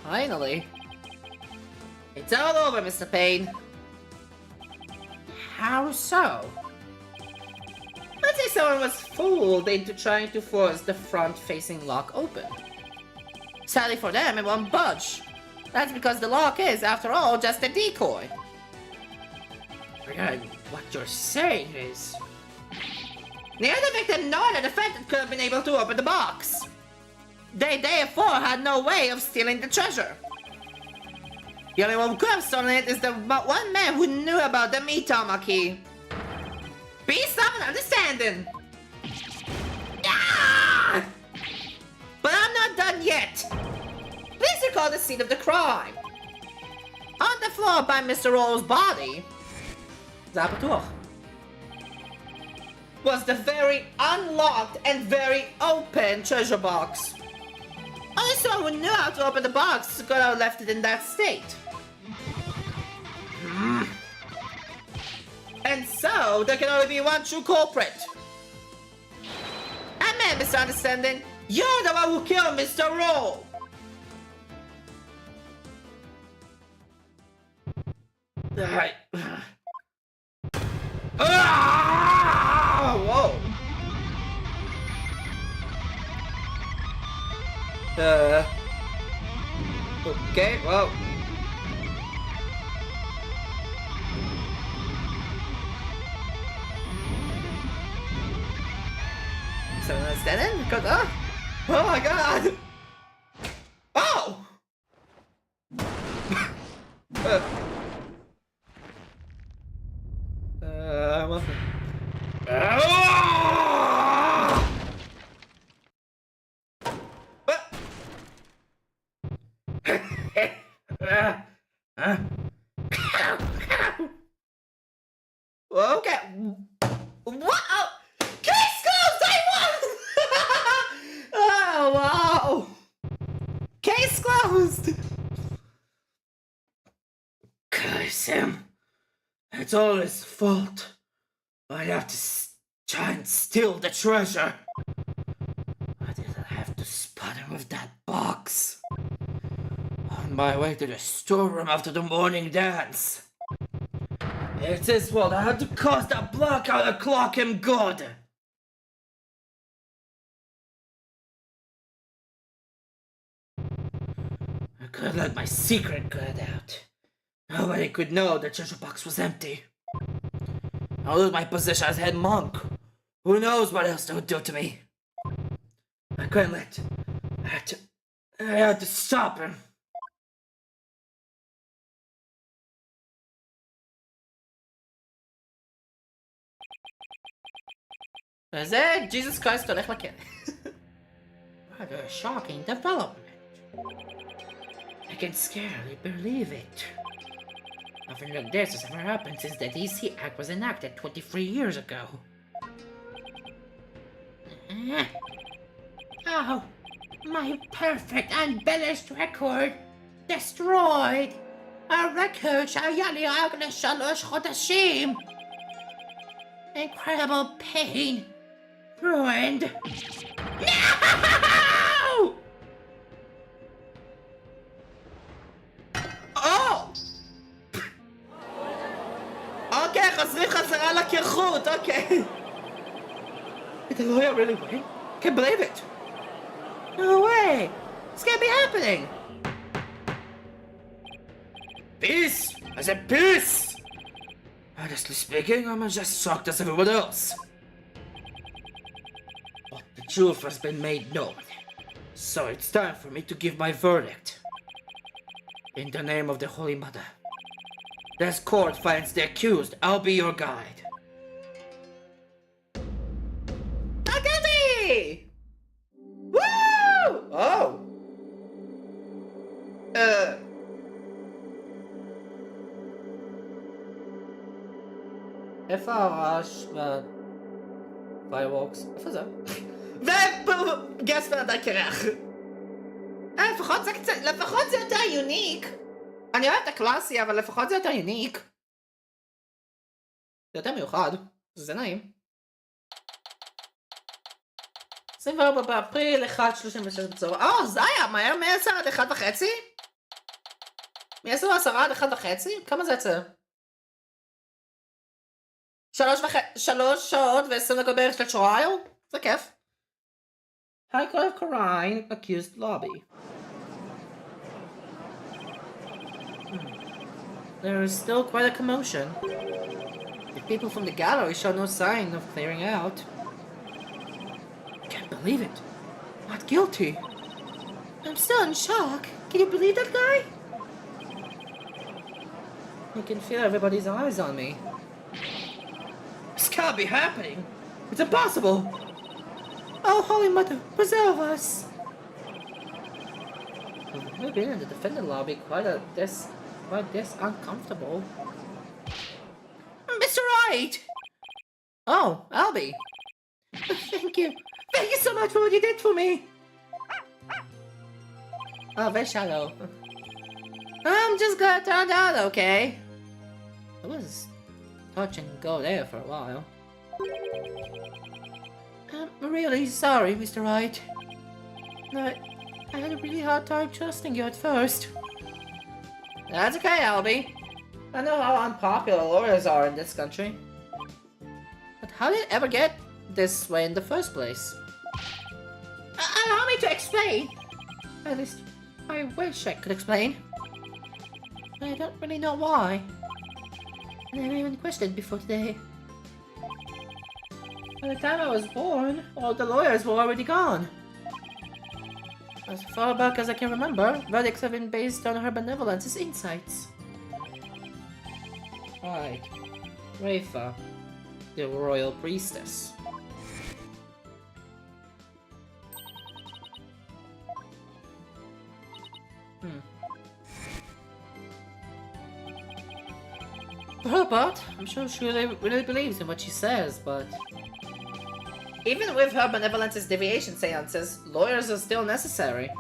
Finally. It's all over, Mr. Payne. How so? Let's say someone was fooled into trying to force the front-facing lock open. Sadly for them, it won't budge. That's because the lock is, after all, just a decoy. Again, what you're saying is... Neither the victim nor the defendant could have been able to open the box. They therefore had no way of stealing the treasure. The only one who could have stolen it is the one man who knew about the mitama key. Peace of understanding. Ah! But I'm not done yet. Please recall the scene of the crime. On the floor by Mr. Roll's body, was the very unlocked and very open treasure box. Only someone who knew how to open the box could have left it in that state. And so, there can only be one true culprit. I may have misunderstanding. You're the one who killed Mr. Roll. Right. Ah! Whoa. Okay, well. So understanding? Because, oh my god! Oh! Well. Okay. What? Oh. Case closed! I won! Oh, wow. Case closed! Curse him. It's all his fault. I have to try and steal the treasure. I didn't have to spot him with that box. On my way to the storeroom after the morning dance. It's his fault. I had to cause that blackout to clock him good. I could have let my secret get out. Nobody could know the treasure box was empty. I'll lose my position as head monk. Who knows what else they would do to me? I couldn't let. I had to stop him. זה ג'יזוס קרייסט הולך לכלא. What a shocking development. I can scarcely believe it. Nothing like this has ever happened since the DC Act was enacted 23 years ago. Oh, my perfect embellished record destroyed. A record שהיה לי רק ל3 חודשים. Incredible pain. Ruined. No! אוקיי, חוזרים חזרה לקרחות, אוקיי. Did the lawyer really win? Can't believe it. No way. This can't be happening. Peace. I said peace. Honestly speaking, I'm just shocked as everyone else. But the truth has been made known. So it's time for me to give my verdict. In the name of the Holy Mother. This court finds the accused. I'll be your guide. Not guilty! Woo! Oh. איפה הרעש והפיירווקס? איפה זה? וגס בן אדם קרח. לפחות זה קצת, לפחות זה יותר יוניק. אני אוהב את הקלאסי, אבל לפחות זה יותר יוניק. זה יותר מיוחד. זה נעים. 24 באפריל, 1:36 בצהריים. זה היה מהר מ-10 עד 1:30? מ-10 עד 1:30? כמה זה יצא? 3 שעות ו20 דקות בערך של טרייל? זה כיף. High Court of Corrine, accused lobby. There is still quite a commotion. The people from the gallery show no sign of clearing out. Can't believe it. Not guilty. I'm still in shock. Can you believe that guy? I can feel everybody's eyes on me. This can't be happening. It's impossible. Oh, Holy Mother, preserve us. We've been in the defendant lobby quite this uncomfortable. Mr. Wright! Oh, Albie. Thank you. Thank you so much for what you did for me. Oh, very shallow. I'm just gonna turn down, okay? It was touch and go there for a while. I'm really sorry, Mr. Wright. I had a really hard time trusting you at first. That's okay, Albie. I know how unpopular lawyers are in this country. But how did it ever get this way in the first place? Allow me to explain! At least, I wish I could explain. I don't really know why. I never even questioned before today. By the time I was born, all the lawyers were already gone. As far back as I can remember, verdicts have been based on her benevolence's insights. Right. Rafa, the royal priestess. For her part, I'm sure she really believes in what she says, but... Even with her benevolence's deviation seances, lawyers are still necessary.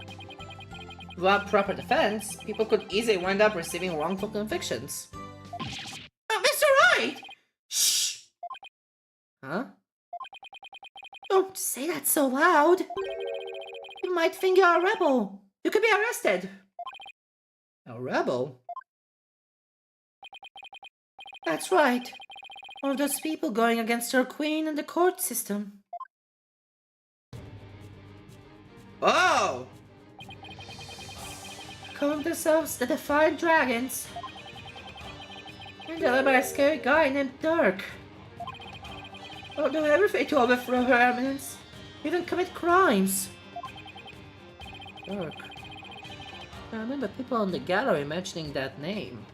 Without proper defense, people could easily wind up receiving wrongful convictions. Mr. Wright! Shh! Huh? Don't say that so loud! You might think you're a rebel. You could be arrested. A rebel? That's right. One of those people going against our queen and the court system. Oh! Calling themselves the Defiant Dragons. And they're led by a scary guy named Dirk. They'll do everything to overthrow her eminence. Even commit crimes. Dirk. I remember people in the gallery mentioning that name.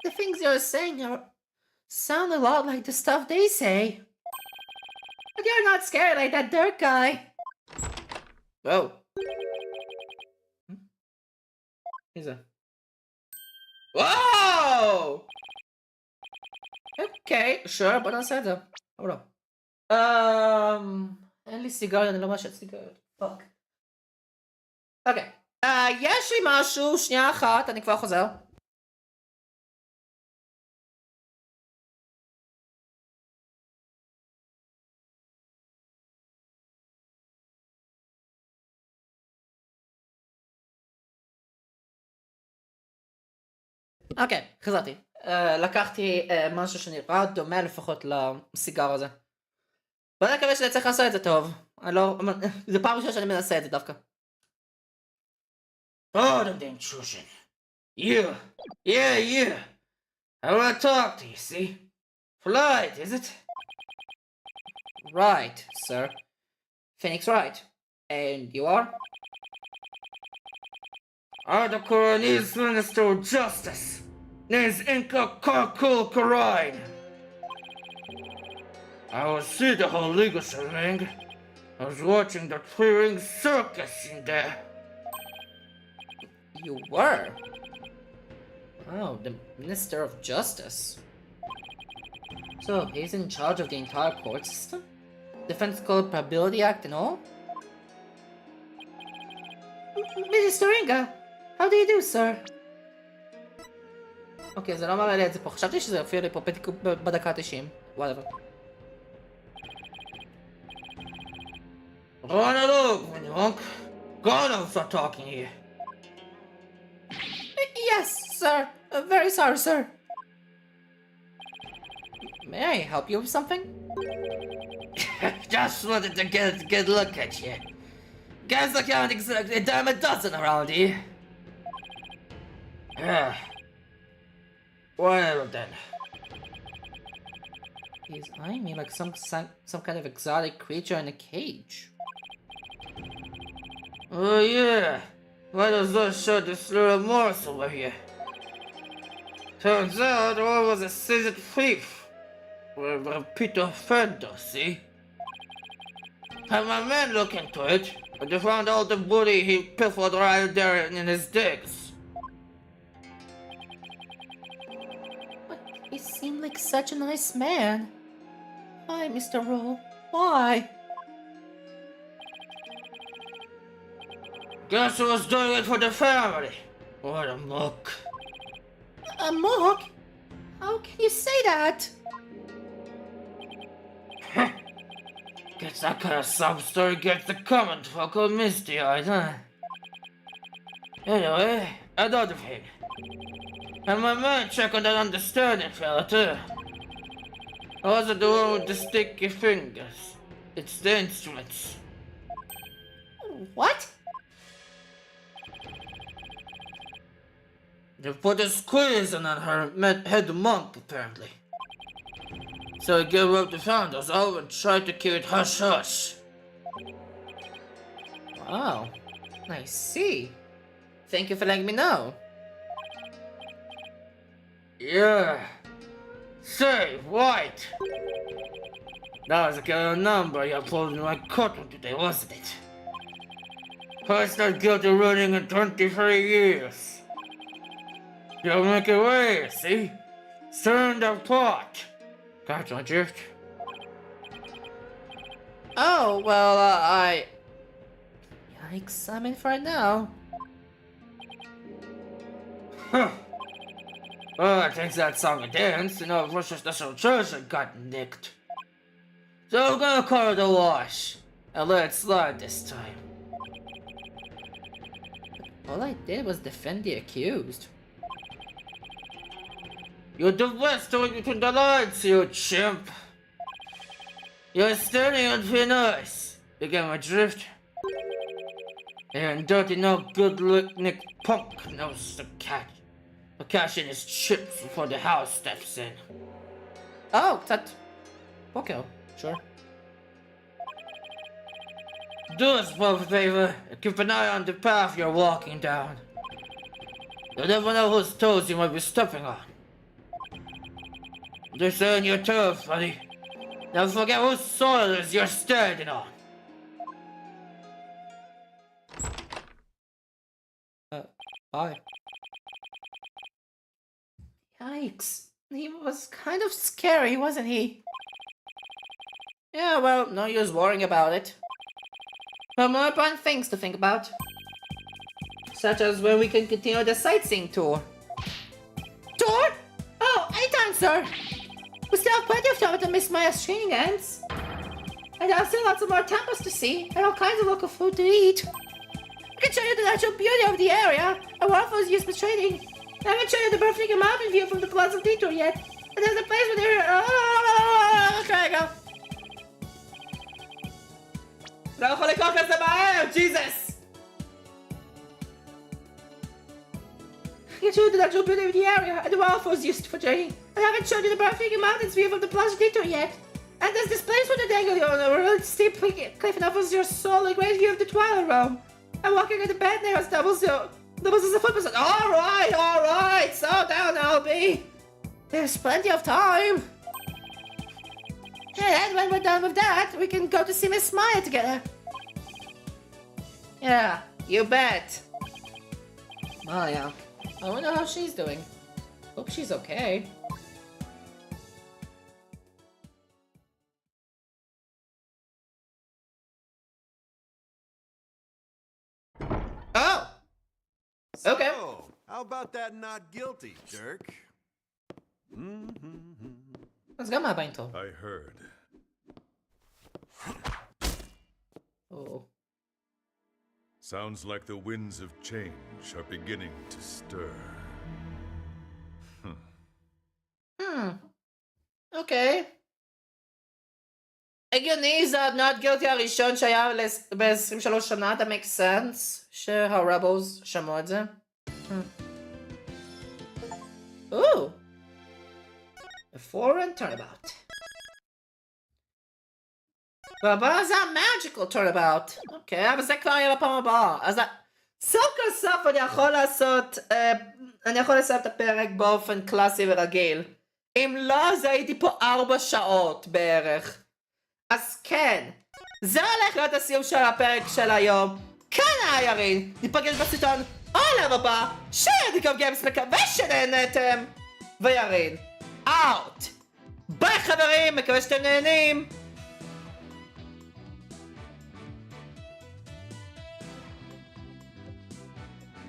The things you're saying sound a lot like the stuff they say. But you're not scared like that Dirk guy. Whoa. He's a... Whoa! Okay, sure, but בסדר. hold on. אין לי סיגריה, אני לא מאשת סיגריות. פאק. אוקיי. יש לי משהו, שנייה אחת, אני כבר חוזר. אוקיי, חזרתי. לקחתי משהו שנראה דומה לפחות לסיגר הזה. בוא נקווה שאני צריך לעשות את זה טוב. זה פעם ראשונה שאני מנסה את זה דווקא. Pardon the intrusion. You. Yeah, you. I want to talk to you, see? Polite, is it? Right, sir. Phoenix Wright. And you are? I'm the Coroner's Minister of Justice. Name's Inca Karkul Karine. I was see the whole legal shebang. I was watching the clearing circus in there. You were? Oh, the Minister of Justice. So, he's in charge of the entire court system? Defense Culpability Act and all? Minister Inga, how do you do, sir? אוקיי, זה לא מראה לי את זה פה. חשבתי שזה יופיע לי פה בדקה ה-90. whatever. Run along, when you honk. God, I'll start talking here. Yes, sir. Very sorry, sir. May I help you with something? Just wanted to get a good look at you. Guys like you aren't exactly a dime a dozen around here. Whatever then. He's eyeing me like some kind of exotic creature in a cage. Oh yeah. Why does that show this little morsel over here? Turns out I was a seasoned thief. With a repeat offender, see? Had my men look into it, but they found all the booty he pilfered right there in his digs. But he seemed like such a nice man. Why, Mr. Roll? Why? Guess who was doing it for the family? What a muck. A mock? How can you say that? Guess that kind of sob story gets the comment for old misty-eyed, huh? Anyway, another thing. And my man check on that understanding fella too. I wasn't the one with the sticky fingers. It's the instruments. What? They put a squeeze on her head monk, apparently. So I gave up the founders over and tried to keep it hush-hush. Wow. I see. Thank you for letting me know. Yeah. Say, White. That was a killer number you pulled in my courtroom today, wasn't it? First not guilty running in 23 years. You'll make it way, see? Turned apart. Got my drift? Oh, well, Yikes, I'm in for it now. Huh. Well, I think that song a dance, and all Russia's national treasure got nicked. So I'm gonna call it a wash, and let it slide this time. All I did was defend the accused. You're the best to read between the lines, you chimp. You're standing on thin ice. You get my drift? And dirty, no good looking punk knows the cat. The cash in his chips before the house steps in. Oh, that... Okay, sure. Do us both a favor and keep an eye on the path you're walking down. You never know whose toes you might be stepping on. They're saying your turf, buddy. Don't forget whose soil is you're standing on. Hi. Yikes. He was kind of scary, wasn't he? Yeah, well, no use worrying about it. There are more important things to think about. Such as when we can continue the sightseeing tour. Tour? Oh, anytime, sir! We still have plenty of time to Miss Maya's training ends. And there are still lots of more temples to see, and all kinds of local food to eat. I can show you the natural beauty of the area, and waterfalls used for training. I haven't shown you the breathtaking mountain view from the Plaza Detour yet. And there's a place where there... Oh, there I go. לא יכול לקרוא כזה מהר, Jesus! I can show you the natural beauty of the area, and the waterfalls used for training. I haven't shown you the breathtaking mountains view from the Plaza Detour yet. And there's this place with a dangle on a really steep cliff and offers your soul a great view of the Twilight Realm. I'm walking on the bed now, doubles as a foot. Alright, slow down, LB. There's plenty of time. And when we're done with that, we can go to see Miss Maya together. Yeah, you bet. Maya, I wonder how she's doing. Hope she's okay. Oh! Okay. So, how about that not guilty, Dirk? אז גם מה הבא איתו? I heard. Oh. Sounds like the winds of change are beginning to stir. אוקיי. הגיוני, זה ה-not guilty הראשון שהיה ב-23 שנה, that makes sense, שה-rebels שמעו את זה. Ooh. A foreign turnabout. והבא זה ה-magical turnabout. אוקיי, אבל זה כבר יהיה בפעם הבאה. אז סוף כל סוף אני יכול לעשות את הפרק באופן קלאסי ורגיל. אם לא, אז הייתי פה 4 שעות בערך. אז כן, זה הולך להיות הסיום של הפרק של היום. כאן היה ירין, ניפגש בסרטון עולם הבא של דיקוב גיימס, מקווה שנהנתם. וירין, אאוט. ביי חברים, מקווה שאתם נהנים.